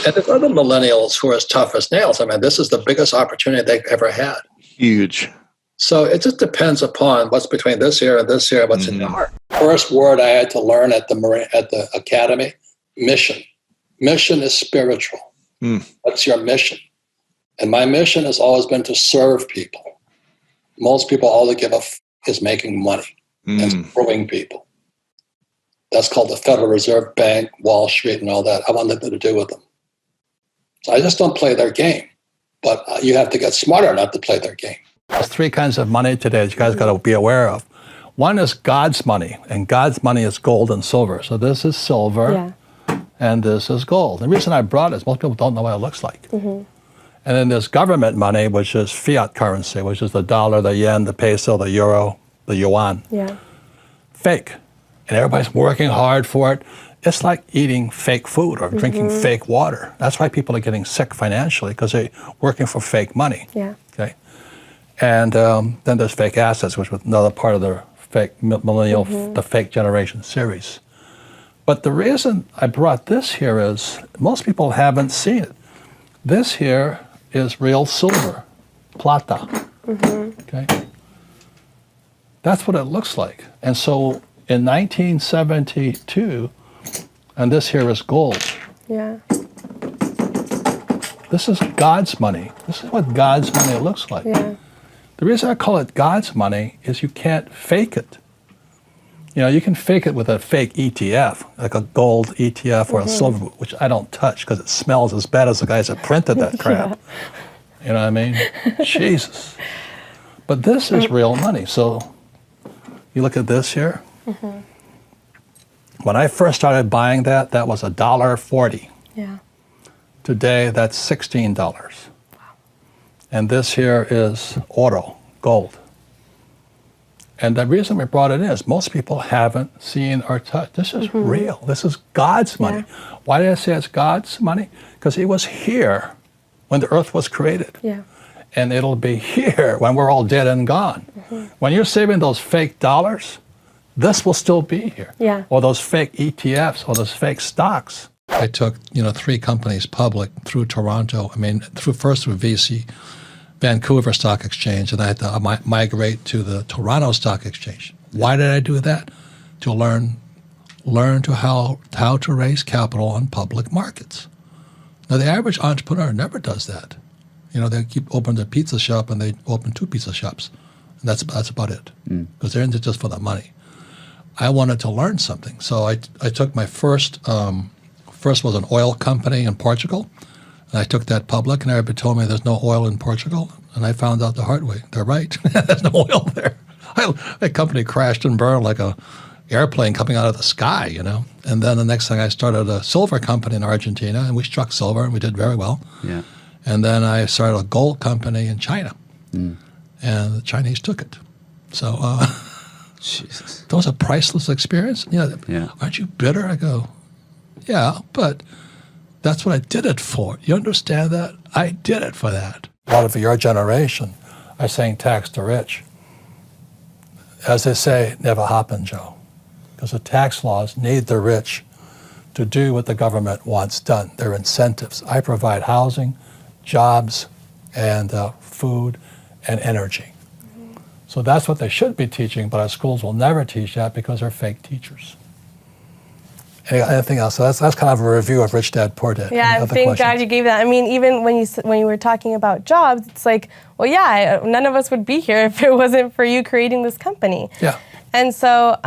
there's other millennials who are as tough as nails. I mean, this is the biggest opportunity they've ever had. Huge. So it just depends upon what's between this year and this year, what's in your heart. First word I had to learn at the academy, mission. Mission is spiritual. What's your mission? And my mission has always been to serve people. Most people, all they give a is making money and screwing people. That's called the Federal Reserve Bank, Wall Street, and all that. I want nothing to do with them. So I just don't play their game. But you have to get smarter not to play their game. There's 3 kinds of money today that you guys got to be aware of. One is God's money, and God's money is gold and silver. So this is silver, and this is gold. The reason I brought it is most people don't know what it looks like. And then there's government money, which is fiat currency, which is the dollar, the yen, the peso, the euro, the yuan. Fake. And everybody's working hard for it. It's like eating fake food or drinking fake water. That's why people are getting sick financially, because they're working for fake money. Okay. And then there's fake assets, which was another part of the fake millennial, the fake generation series. But the reason I brought this here is most people haven't seen it. This here is real silver, plata. Okay. That's what it looks like. And so in 1972, and this here is gold. This is God's money. This is what God's money looks like. The reason I call it God's money is you can't fake it. You can fake it with a fake ETF, like a gold ETF or a silver, which I don't touch because it smells as bad as the guys that printed that crap. You know what I mean? Jesus. But this is real money. So you look at this here. When I first started buying that was $1.40. Today, that's $16. And this here is oro, gold. And the reason we brought it in is most people haven't seen or touched. This is real. This is God's money. Why did I say it's God's money? Because he was here when the earth was created. Yeah. And it'll be here when we're all dead and gone. When you're saving those fake dollars, this will still be here. Yeah. Or those fake ETFs or those fake stocks. I took, 3 companies public through Toronto. First through VC, Vancouver Stock Exchange, and I had to migrate to the Toronto Stock Exchange. Why did I do that? To learn how to raise capital on public markets. Now, the average entrepreneur never does that. They keep opening their pizza shop and they open 2 pizza shops. And that's about it. Because they're in it just for the money. I wanted to learn something. So I took my first was an oil company in Portugal. And I took that public, and everybody told me there's no oil in Portugal. And I found out the hard way. They're right. There's no oil there. That company crashed and burned like a airplane coming out of the sky, And then the next thing, I started a silver company in Argentina, and we struck silver, and we did very well. Yeah. And then I started a gold company in China, and the Chinese took it. So Jesus. Those are priceless experience. Yeah. Aren't you bitter? I go, yeah, but that's what I did it for. You understand that? I did it for that. A lot of your generation are saying tax the rich. As they say, never happened, Joe. Because the tax laws need the rich to do what the government wants done. They're incentives. I provide housing, jobs, and food and energy. So that's what they should be teaching, but our schools will never teach that because they're fake teachers. Anything else? So that's kind of a review of Rich Dad, Poor Dad. Yeah, thank God you gave that. Even when you were talking about jobs, it's like, well, yeah, none of us would be here if it wasn't for you creating this company. Yeah. And so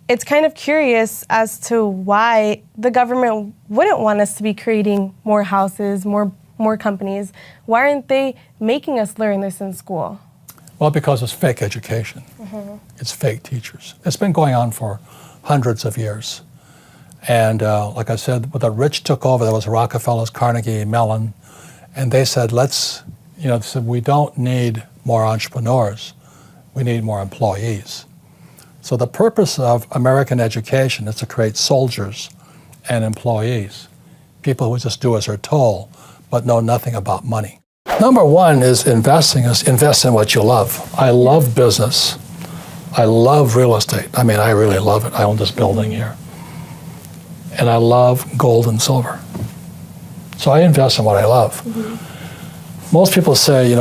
it's kind of curious as to why the government wouldn't want us to be creating more houses, more companies. Why aren't they making us learn this in school? Well, because it's fake education. It's fake teachers. It's been going on for hundreds of years. And like I said, when the rich took over, there was Rockefellers, Carnegie, Mellon, and they said, they said, we don't need more entrepreneurs, we need more employees. So the purpose of American education is to create soldiers and employees, people who just do as they're told, but know nothing about money. Number one is invest in what you love. I love business. I love real estate. I really love it. I own this building here. And I love gold and silver. So I invest in what I love. Most people say,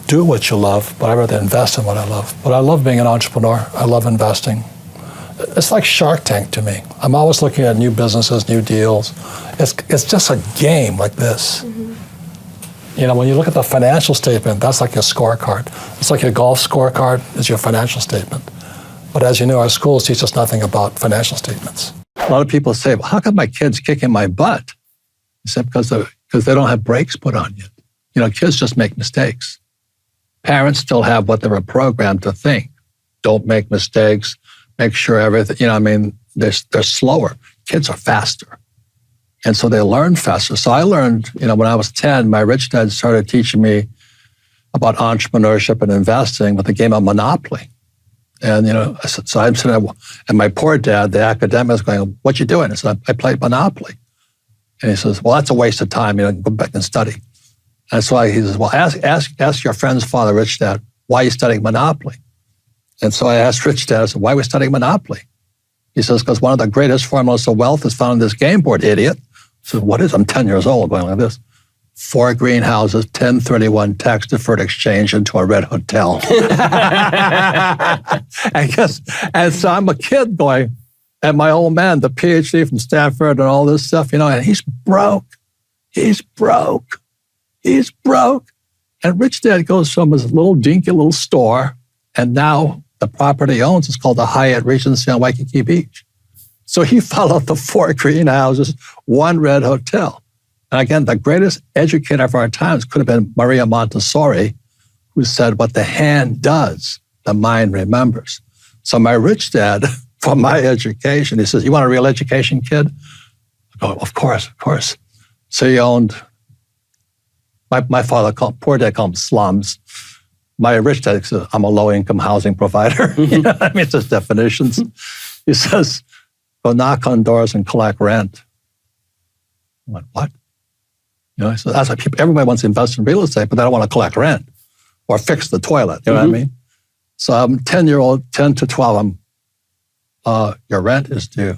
do what you love, but I rather invest in what I love. But I love being an entrepreneur. I love investing. It's like Shark Tank to me. I'm always looking at new businesses, new deals. It's just a game like this. When you look at the financial statement, that's like your scorecard. It's like your golf scorecard is your financial statement. But as you know, our schools teach us nothing about financial statements. A lot of people say, well, how come my kid's kicking my butt? I said, because they don't have brakes put on yet. Kids just make mistakes. Parents still have what they were programmed to think. Don't make mistakes. Make sure everything, they're slower. Kids are faster. And so they learn faster. So I learned, when I was 10, my rich dad started teaching me about entrepreneurship and investing with the game of Monopoly. And, so I'm sitting there, and my poor dad, the academic, is going, what you doing? I said, I played Monopoly. And he says, well, that's a waste of time. Go back and study. And so he says, well, ask your friend's father, Rich Dad, why are you studying Monopoly? And so I asked Rich Dad, I said, why are we studying Monopoly? He says, because one of the greatest formulas of wealth is found in this game board, idiot. I said, what is it? I'm 10 years old going like this. 4 greenhouses, 1031 tax-deferred exchange into a red hotel. And so I'm a kid going, and my old man, the PhD from Stanford and all this stuff, and he's broke. He's broke. He's broke. And Rich Dad goes from his little dinky little store, and now the property he owns is called the Hyatt Regency on Waikiki Beach. So he followed the 4 greenhouses, 1 red hotel. And again, the greatest educator of our times could have been Maria Montessori, who said, what the hand does, the mind remembers. So my rich dad, for my education, he says, you want a real education, kid? I go, of course. So he owned, my father poor dad called them slums. My rich dad says, I'm a low-income housing provider. It's just definitions. He says, go knock on doors and collect rent. I went, what? You know, so that's why everybody wants to invest in real estate, but they don't want to collect rent or fix the toilet. You know what I mean? So I'm 10 to 12. Your rent is due.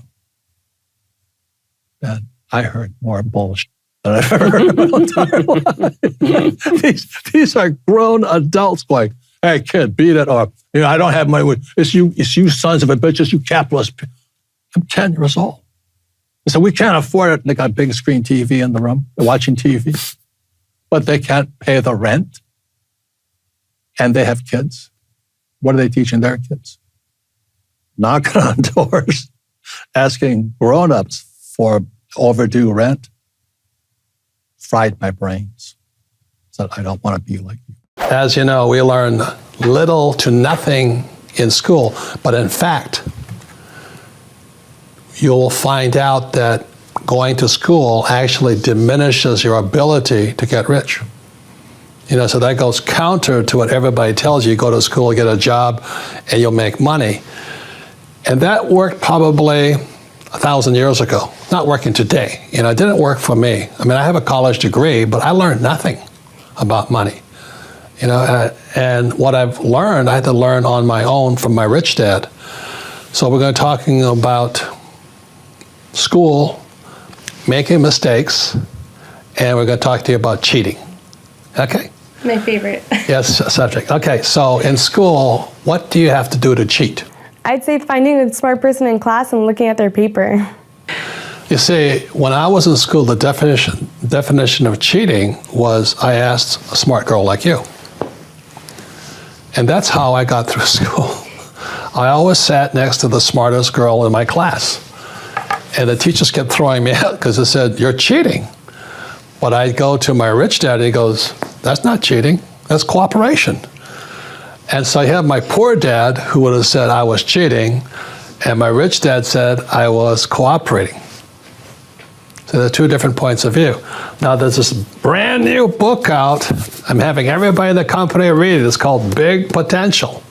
And I heard more bullshit than I've ever heard in my entire life. These are grown adults going, hey, kid, beat it. Or, I don't have money. It's you sons of a bitches, you capitalists. I'm 10 years old. So we can't afford it. They got a big screen TV in the room. They're watching TV. But they can't pay the rent. And they have kids. What are they teaching their kids? Knocking on doors, asking grown-ups for overdue rent. Fried my brains. Said, I don't want to be like you. As you know, we learn little to nothing in school. But in fact, you'll find out that going to school actually diminishes your ability to get rich. So that goes counter to what everybody tells you. You go to school, get a job, and you'll make money. And that worked probably 1,000 years ago. Not working today. It didn't work for me. I have a college degree, but I learned nothing about money. And what I've learned, I had to learn on my own from my rich dad. So we're going to be talking about school, making mistakes, and we're going to talk to you about cheating. Okay? My favorite. Yes, subject. Okay, so in school, what do you have to do to cheat? I'd say finding a smart person in class and looking at their paper. You see, when I was in school, the definition of cheating was I asked a smart girl like you. And that's how I got through school. I always sat next to the smartest girl in my class. And the teachers kept throwing me out because they said, you're cheating. But I'd go to my rich dad and he goes, that's not cheating, that's cooperation. And so I have my poor dad who would have said I was cheating, and my rich dad said I was cooperating. So there are two different points of view. Now there's this brand new book out. I'm having everybody in the company read it. It's called Big Potential.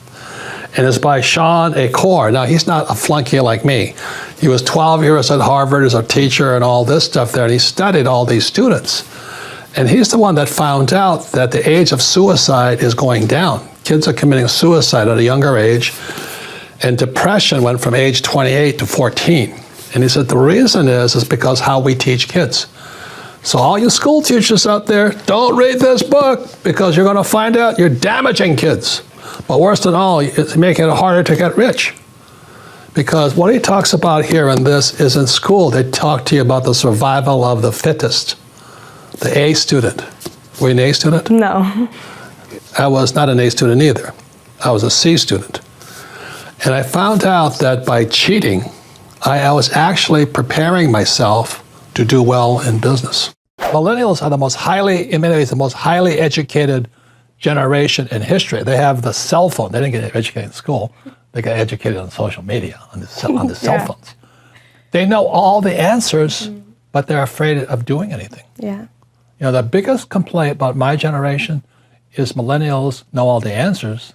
And it's by Sean Acor. Now he's not a flunky like me. He was 12 years at Harvard as a teacher and all this stuff there, and he studied all these students. And he's the one that found out that the age of suicide is going down. Kids are committing suicide at a younger age, and depression went from age 28 to 14. And he said the reason is because how we teach kids. So all you school teachers out there, don't read this book because you're going to find out you're damaging kids. But worse than all, it's making it harder to get rich. Because what he talks about here in this is in school, they talk to you about the survival of the fittest. The A student. Were you an A student? No. I was not an A student either. I was a C student. And I found out that by cheating, I was actually preparing myself to do well in business. Millennials are the most highly, in many ways, the most highly educated generation in history. They have the cell phone. They didn't get educated in school. They got educated on social media, on the cell phones. They know all the answers, but they're afraid of doing anything. Yeah. The biggest complaint about my generation is millennials know all the answers,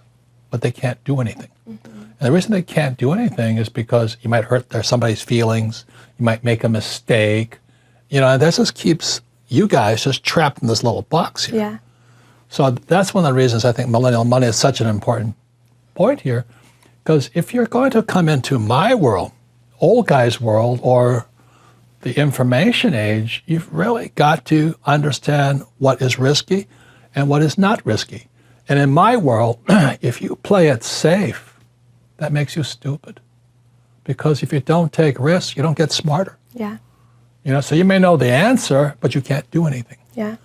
but they can't do anything. And the reason they can't do anything is because you might hurt somebody's feelings, you might make a mistake, and that just keeps you guys just trapped in this little box here. Yeah. So that's one of the reasons I think millennial money is such an important point here, because if you're going to come into my world, old guy's world, or the information age, you've really got to understand what is risky and what is not risky. And in my world, if you play it safe, that makes you stupid. Because if you don't take risks, you don't get smarter. Yeah. So you may know the answer, but you can't do anything. Yeah.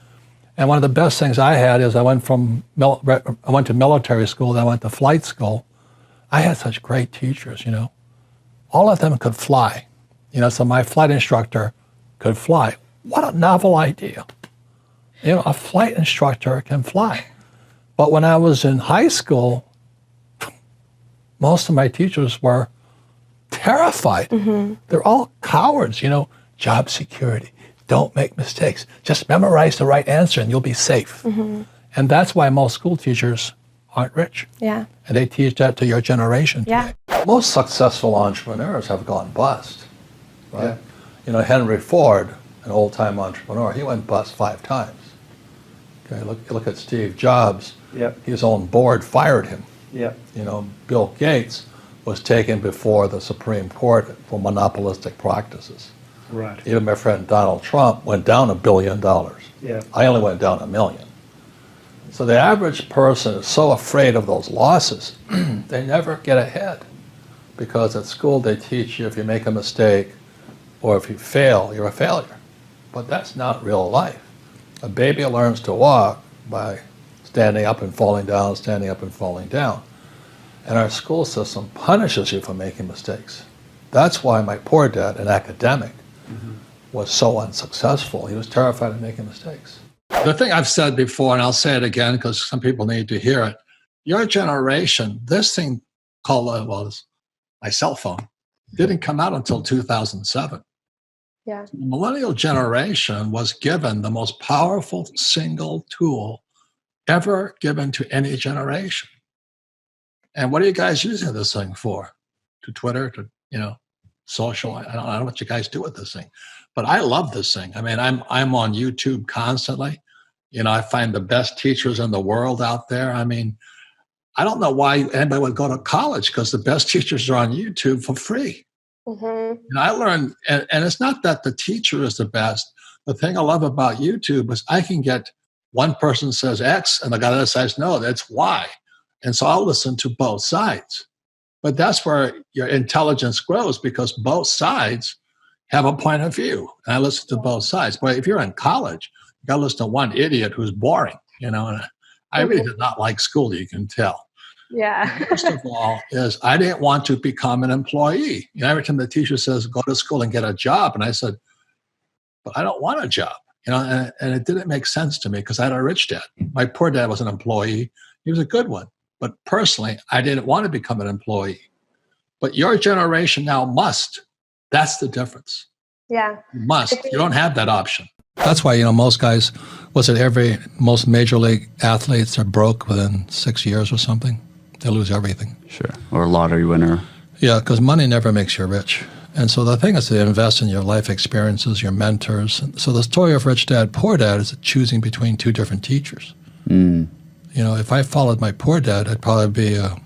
And one of the best things I had is I went to military school, then I went to flight school. I had such great teachers, All of them could fly. So my flight instructor could fly. What a novel idea. A flight instructor can fly. But when I was in high school, most of my teachers were terrified. They're all cowards, job security. Don't make mistakes. Just memorize the right answer and you'll be safe. And that's why most school teachers aren't rich. Yeah. And they teach that to your generation Yeah. today. Most successful entrepreneurs have gone bust. Right? Henry Ford an old-time entrepreneur. He went bust 5 times. Okay, look at Steve Jobs. Yep. His own board fired him. Yep. You know, Bill Gates was taken before the Supreme Court for monopolistic practices. Right. Even my friend Donald Trump went down $1 billion. Yeah. I only went down $1 million. So the average person is so afraid of those losses, they never get ahead. Because at school they teach you if you make a mistake or if you fail, you're a failure. But that's not real life. A baby learns to walk by standing up and falling down, standing up and falling down. And our school system punishes you for making mistakes. That's why my poor dad, an academic, was so unsuccessful. He was terrified of making mistakes. The thing I've said before, and I'll say it again because some people need to hear it, your generation, this thing called, my cell phone, didn't come out until 2007. Yeah. The millennial generation was given the most powerful single tool ever given to any generation. And what are you guys using this thing for? To Twitter, to, social? I don't know what you guys do with this thing. But I love this thing. I mean, I'm on YouTube constantly. I find the best teachers in the world out there. I mean, I don't know why anybody would go to college because the best teachers are on YouTube for free. And I learned, and it's not that the teacher is the best. The thing I love about YouTube is I can get one person says X and the guy that says no, that's Y. And so I'll listen to both sides. But that's where your intelligence grows because both sides have a point of view. And I listen to both sides. But if you're in college, you got to listen to one idiot who's boring, and I really did not like school, you can tell. Yeah. First of all, is I didn't want to become an employee. Every time the teacher says, go to school and get a job. And I said, but I don't want a job. And it didn't make sense to me because I had a rich dad. My poor dad was an employee. He was a good one. But personally, I didn't want to become an employee. But your generation now must. That's the difference. Yeah. You must. You don't have that option. That's why, most guys, most major league athletes are broke within 6 years or something. They lose everything. Sure. Or a lottery winner. Yeah, because money never makes you rich. And so the thing is to invest in your life experiences, your mentors. And so the story of Rich Dad, Poor Dad is choosing between 2 different teachers. If I followed my poor dad, I'd probably be a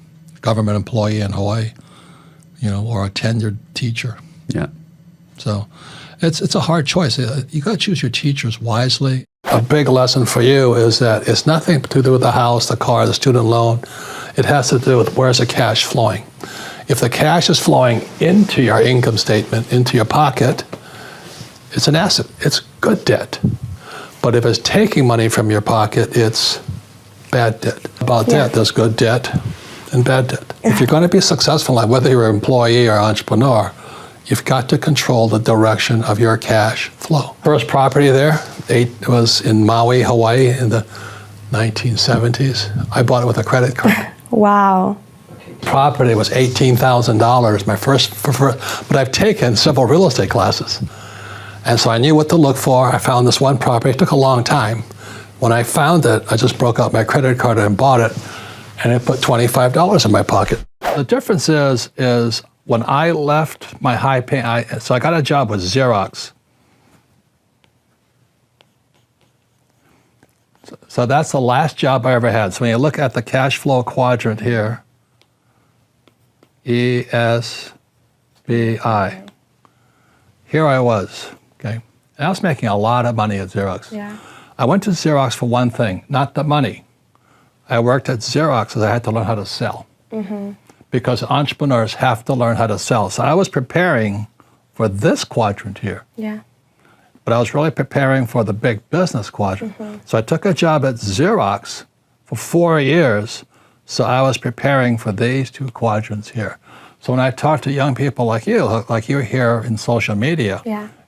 government employee in Hawaii, or a tenured teacher. Yeah. So it's a hard choice. You got to choose your teachers wisely. A big lesson for you is that it's nothing to do with the house, the car, the student loan. It has to do with where's the cash flowing. If the cash is flowing into your income statement, into your pocket, it's an asset. It's good debt. But if it's taking money from your pocket, it's bad debt. About debt, there's good debt and bad debt. If you're going to be successful, like whether you're an employee or entrepreneur, you've got to control the direction of your cash flow. First property there, it was in Maui, Hawaii in the 1970s. I bought it with a credit card. Wow. Property was $18,000, my first, but I've taken several real estate classes. And so I knew what to look for. I found this one property. It took a long time. When I found it, I just broke out my credit card and bought it, and it put $25 in my pocket. The difference is when I left my high pay, so I got a job with Xerox. So that's the last job I ever had. So when you look at the cash flow quadrant here, ESBI, here I was, okay? And I was making a lot of money at Xerox. Yeah. I went to Xerox for one thing, not the money. I worked at Xerox because I had to learn how to sell. Because entrepreneurs have to learn how to sell. So I was preparing for this quadrant here. Yeah. But I was really preparing for the big business quadrant. So I took a job at Xerox for 4 years. So I was preparing for these 2 quadrants here. So when I talk to young people like you're here in social media,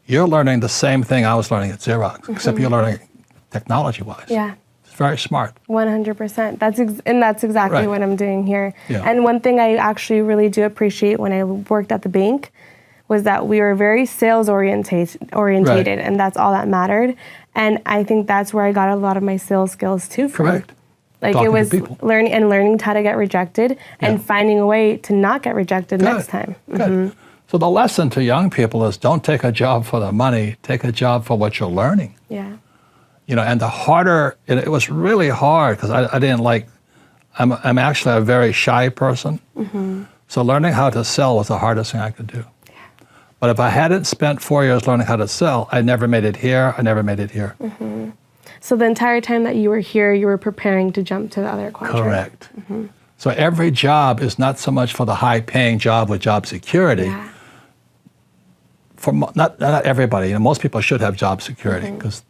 you're learning the same thing I was learning at Xerox, except you're learning technology-wise. Yeah. It's very smart. 100%. That's exactly what I'm doing here. Yeah. And one thing I actually really do appreciate when I worked at the bank was that we were very sales orientated, and that's all that mattered. And I think that's where I got a lot of my sales skills too from. Correct. Like Talking it was to people. learning how to get rejected and finding a way to not get rejected next time. Good. So the lesson to young people is don't take a job for the money, take a job for what you're learning. Yeah. You know, and the harder, it was really hard because I didn't like, I'm actually a very shy person. So learning how to sell was the hardest thing I could do. Yeah. But if I hadn't spent 4 years learning how to sell, I never made it here, I never made it here. So the entire time that you were here, you were preparing to jump to the other quadrant. Correct. So every job is not so much for the high-paying job with job security. Yeah. For not everybody, you know, most people should have job security because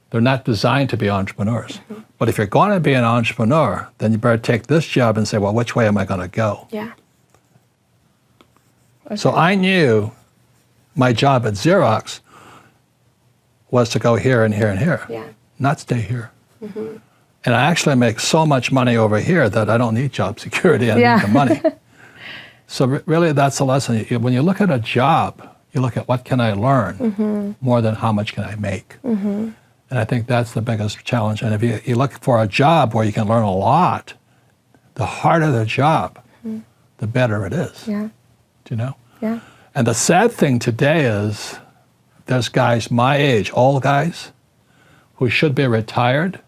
they're not designed to be entrepreneurs. But if you're going to be an entrepreneur, then you better take this job and say, well, which way am I going to go? Yeah. So I knew my job at Xerox was to go here and here and here, Yeah. not stay here. And I actually make so much money over here that I don't need job security, I need the money. So really that's the lesson. When you look at a job, you look at what can I learn more than how much can I make. And I think that's the biggest challenge. And if you look for a job where you can learn a lot, the harder the job, the better it is. Yeah. Do you know? Yeah. And the sad thing today is there's guys my age, old guys, who should be retired,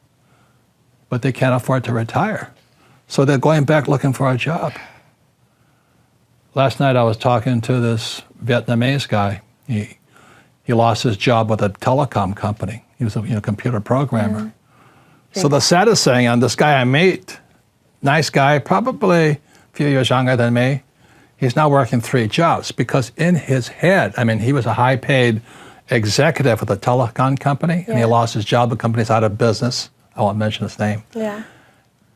but they can't afford to retire. So they're going back looking for a job. Last night I was talking to this Vietnamese guy. He lost his job with a telecom company. He was a computer programmer. So the saddest thing, and this guy I meet, nice guy, probably a few years younger than me, he's now working 3 jobs because in his head, I mean, he was a high-paid executive with a telecom company, and he lost his job. The company's out of business. I won't mention his name. Yeah.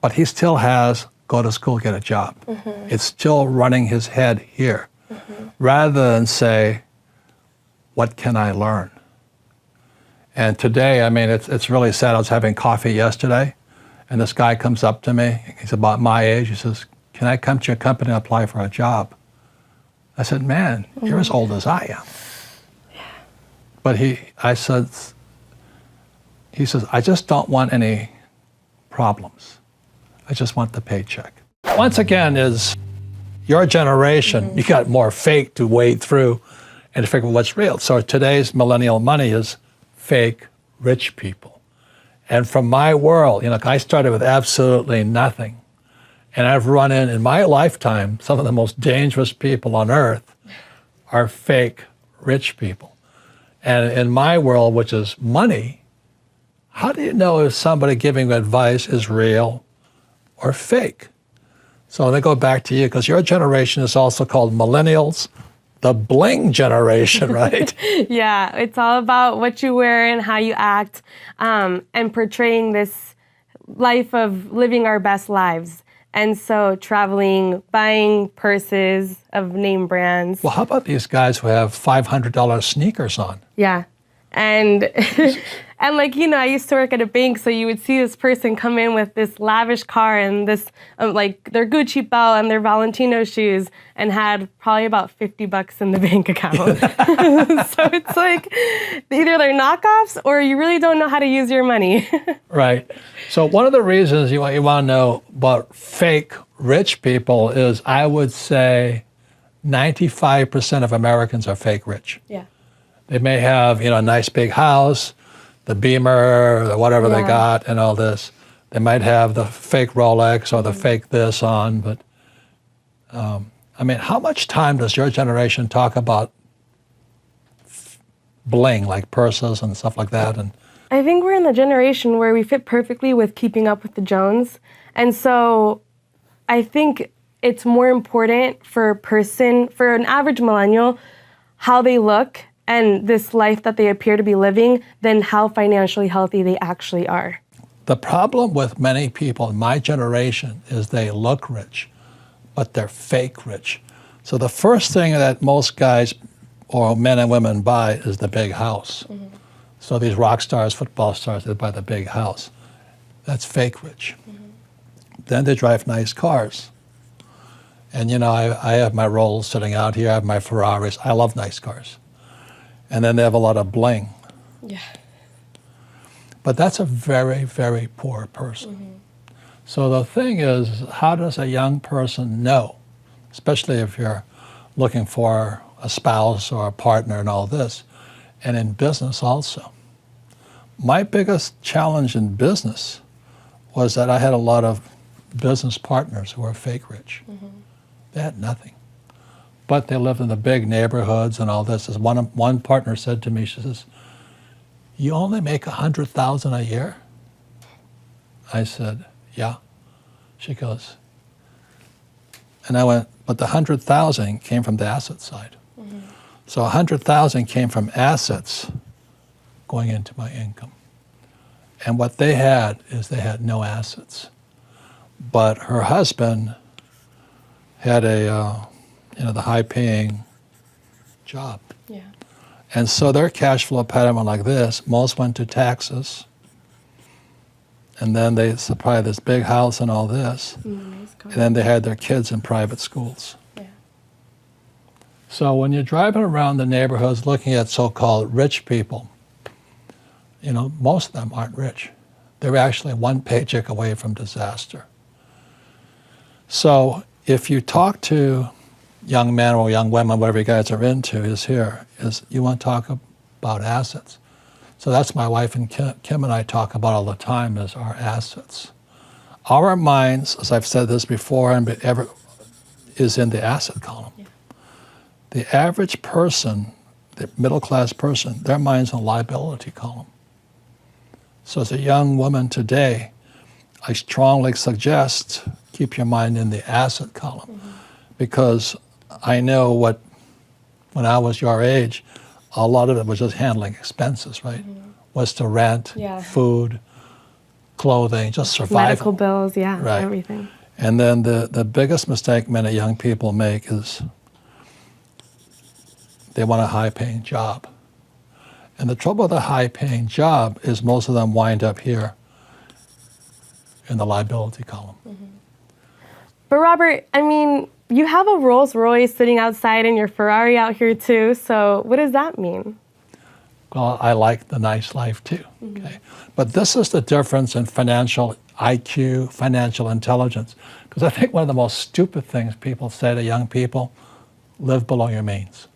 But he still has go to school, get a job. It's still running his head here, rather than say, what can I learn? And today, I mean, it's really sad. I was having coffee yesterday, and this guy comes up to me. He's about my age. He says, can I come to your company and apply for a job? I said, man, you're as old as I am. But he says, I just don't want any problems. I just want the paycheck. Once again, is your generation, you got more fake to wade through and to figure out what's real. So today's millennial money is fake rich people. And from my world, you know, I started with absolutely nothing. And I've run in my lifetime, some of the most dangerous people on earth are fake rich people. And in my world, which is money, how do you know if somebody giving advice is real or fake? So they go back to you, because your generation is also called millennials, the bling generation, right? Yeah, it's all about what you wear and how you act, and portraying this life of living our best lives. And so traveling, buying purses of name brands. Well, how about these guys who have $500 sneakers on? Yeah. And and like, you know, I used to work at a bank, so you would see this person come in with this lavish car and this like their Gucci belt and their Valentino shoes, and had probably about $50 in the bank account. So it's like either they're knockoffs or you really don't know how to use your money. Right. So one of the reasons you want to know about fake rich people is, I would say 95% of Americans are fake rich. Yeah. They may have, you know, a nice big house, the Beamer, the whatever they got, and all this. They might have the fake Rolex or the fake this on, but I mean, how much time does your generation talk about bling, like purses and stuff like that? And I think we're in the generation where we fit perfectly with keeping up with the Jones. And so I think it's more important for a person, for an average millennial, how they look and this life that they appear to be living than how financially healthy they actually are. the problem with many people in my generation is they look rich, but they're fake rich. So the first thing that most guys or men and women buy is the big house. Mm-hmm. So these rock stars, football stars, they buy the big house. That's fake rich. Mm-hmm. Then they drive nice cars. And you know, I have my Rolls sitting out here, I have my Ferraris. I love nice cars. And then they have a lot of bling. Yeah. But that's a very, very poor person. Mm-hmm. So the thing is, how does a young person know, especially if you're looking for a spouse or a partner and all this, and in business also. My biggest challenge in business was that I had a lot of business partners who were fake rich. They had nothing. But they lived in the big neighborhoods and all this. As one partner said to me, she says, "You only make $100,000 a year?" I said, "Yeah." She goes, and I went, "But the 100,000 came from the asset side." So 100,000 came from assets going into my income. And what they had is they had no assets. But her husband had a, the high-paying job. Yeah. And so their cash flow pattern went like this. Most went to taxes. And then they supplied this big house and all this. And then they had their kids in private schools. Yeah. So when you're driving around the neighborhoods looking at so-called rich people, most of them aren't rich. They're actually one paycheck away from disaster. So if you talk to young men or young women, whatever you guys are into, is you want to talk about assets. So that's my wife and Kim and I talk about all the time is our assets. Our minds, as I've said this before, is in the asset column. Yeah. The average person, the middle-class person, their mind's in the liability column. So as a young woman today, I strongly suggest keep your mind in the asset column because I know when I was your age, a lot of it was just handling expenses, right? Was to rent, food, clothing, just survival. Medical bills, right. Everything. And then the biggest mistake many young people make is they want a high-paying job. And the trouble with a high-paying job is most of them wind up here in the liability column. But Robert, I mean, you have a Rolls Royce sitting outside and your Ferrari out here too. So what does that mean? Well, I like the nice life too. Okay, but this is the difference in financial IQ, financial intelligence. Because I think one of the most stupid things people say to young people, live below your means.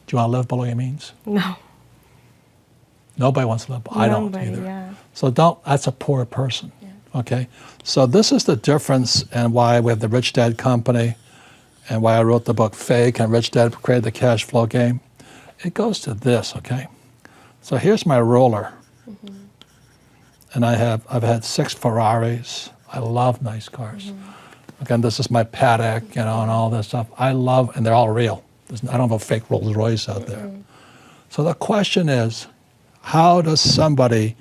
Do you want to live below your means? No. Nobody wants to live below. I don't either. Yeah. So that's a poor person. Yeah. Okay. So this is the difference and why we have the Rich Dad Company and why I wrote the book Fake and Rich Dad Created the Cash Flow Game. It goes to this, okay? So here's my ruler. And I've had 6 Ferraris. I love nice cars. Again, this is my paddock, and all this stuff. And they're all real. I don't have a fake Rolls Royce out there. So the question is, how does somebody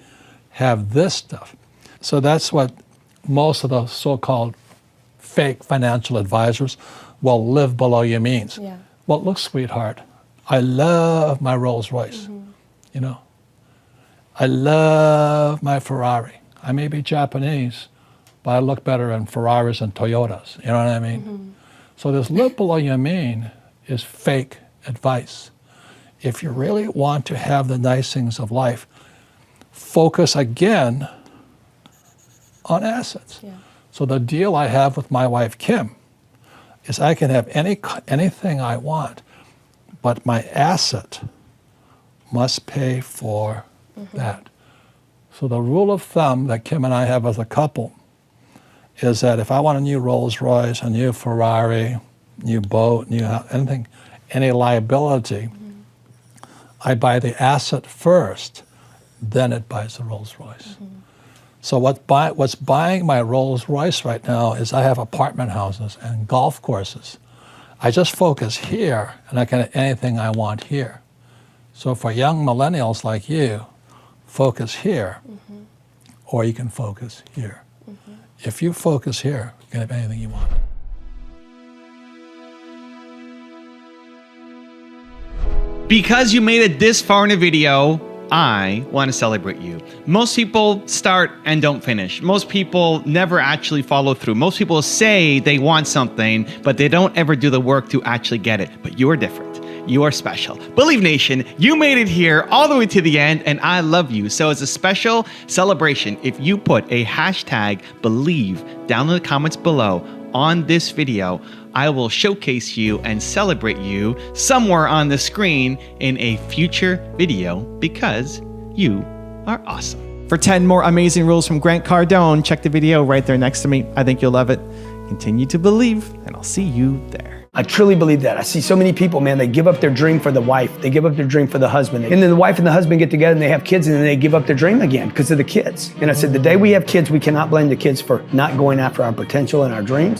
have this stuff? So that's what most of the so-called fake financial advisors will live below your means. Yeah. Well, look, sweetheart, I love my Rolls Royce, I love my Ferrari. I may be Japanese, but I look better in Ferraris and Toyotas, you know what I mean? So this live below your mean is fake advice. If you really want to have the nice things of life, focus again on assets. Yeah. So the deal I have with my wife, Kim, is I can have anything I want, but my asset must pay for that. So the rule of thumb that Kim and I have as a couple is that if I want a new Rolls Royce, a new Ferrari, new boat, anything, any liability, I buy the asset first, then it buys the Rolls Royce. So what's buying my Rolls Royce right now is I have apartment houses and golf courses. I just focus here, and I can have anything I want here. So for young millennials like you, focus here, or you can focus here. If you focus here, you can have anything you want. Because you made it this far in a video, I want to celebrate you. Most people start and don't finish. Most people never actually follow through. Most people say they want something, but they don't ever do the work to actually get it. But you are different. You are special. Believe Nation, you made it here all the way to the end, and I love you. So as a special celebration, if you put a hashtag Believe down in the comments below, on this video, I will showcase you and celebrate you somewhere on the screen in a future video because you are awesome. For 10 more amazing rules from Grant Cardone, check the video right there next to me. I think you'll love it. Continue to believe, and I'll see you there. I truly believe that. I see so many people, man, they give up their dream for the wife. They give up their dream for the husband. And then the wife and the husband get together and they have kids and then they give up their dream again because of the kids. And I said, the day we have kids, we cannot blame the kids for not going after our potential and our dreams.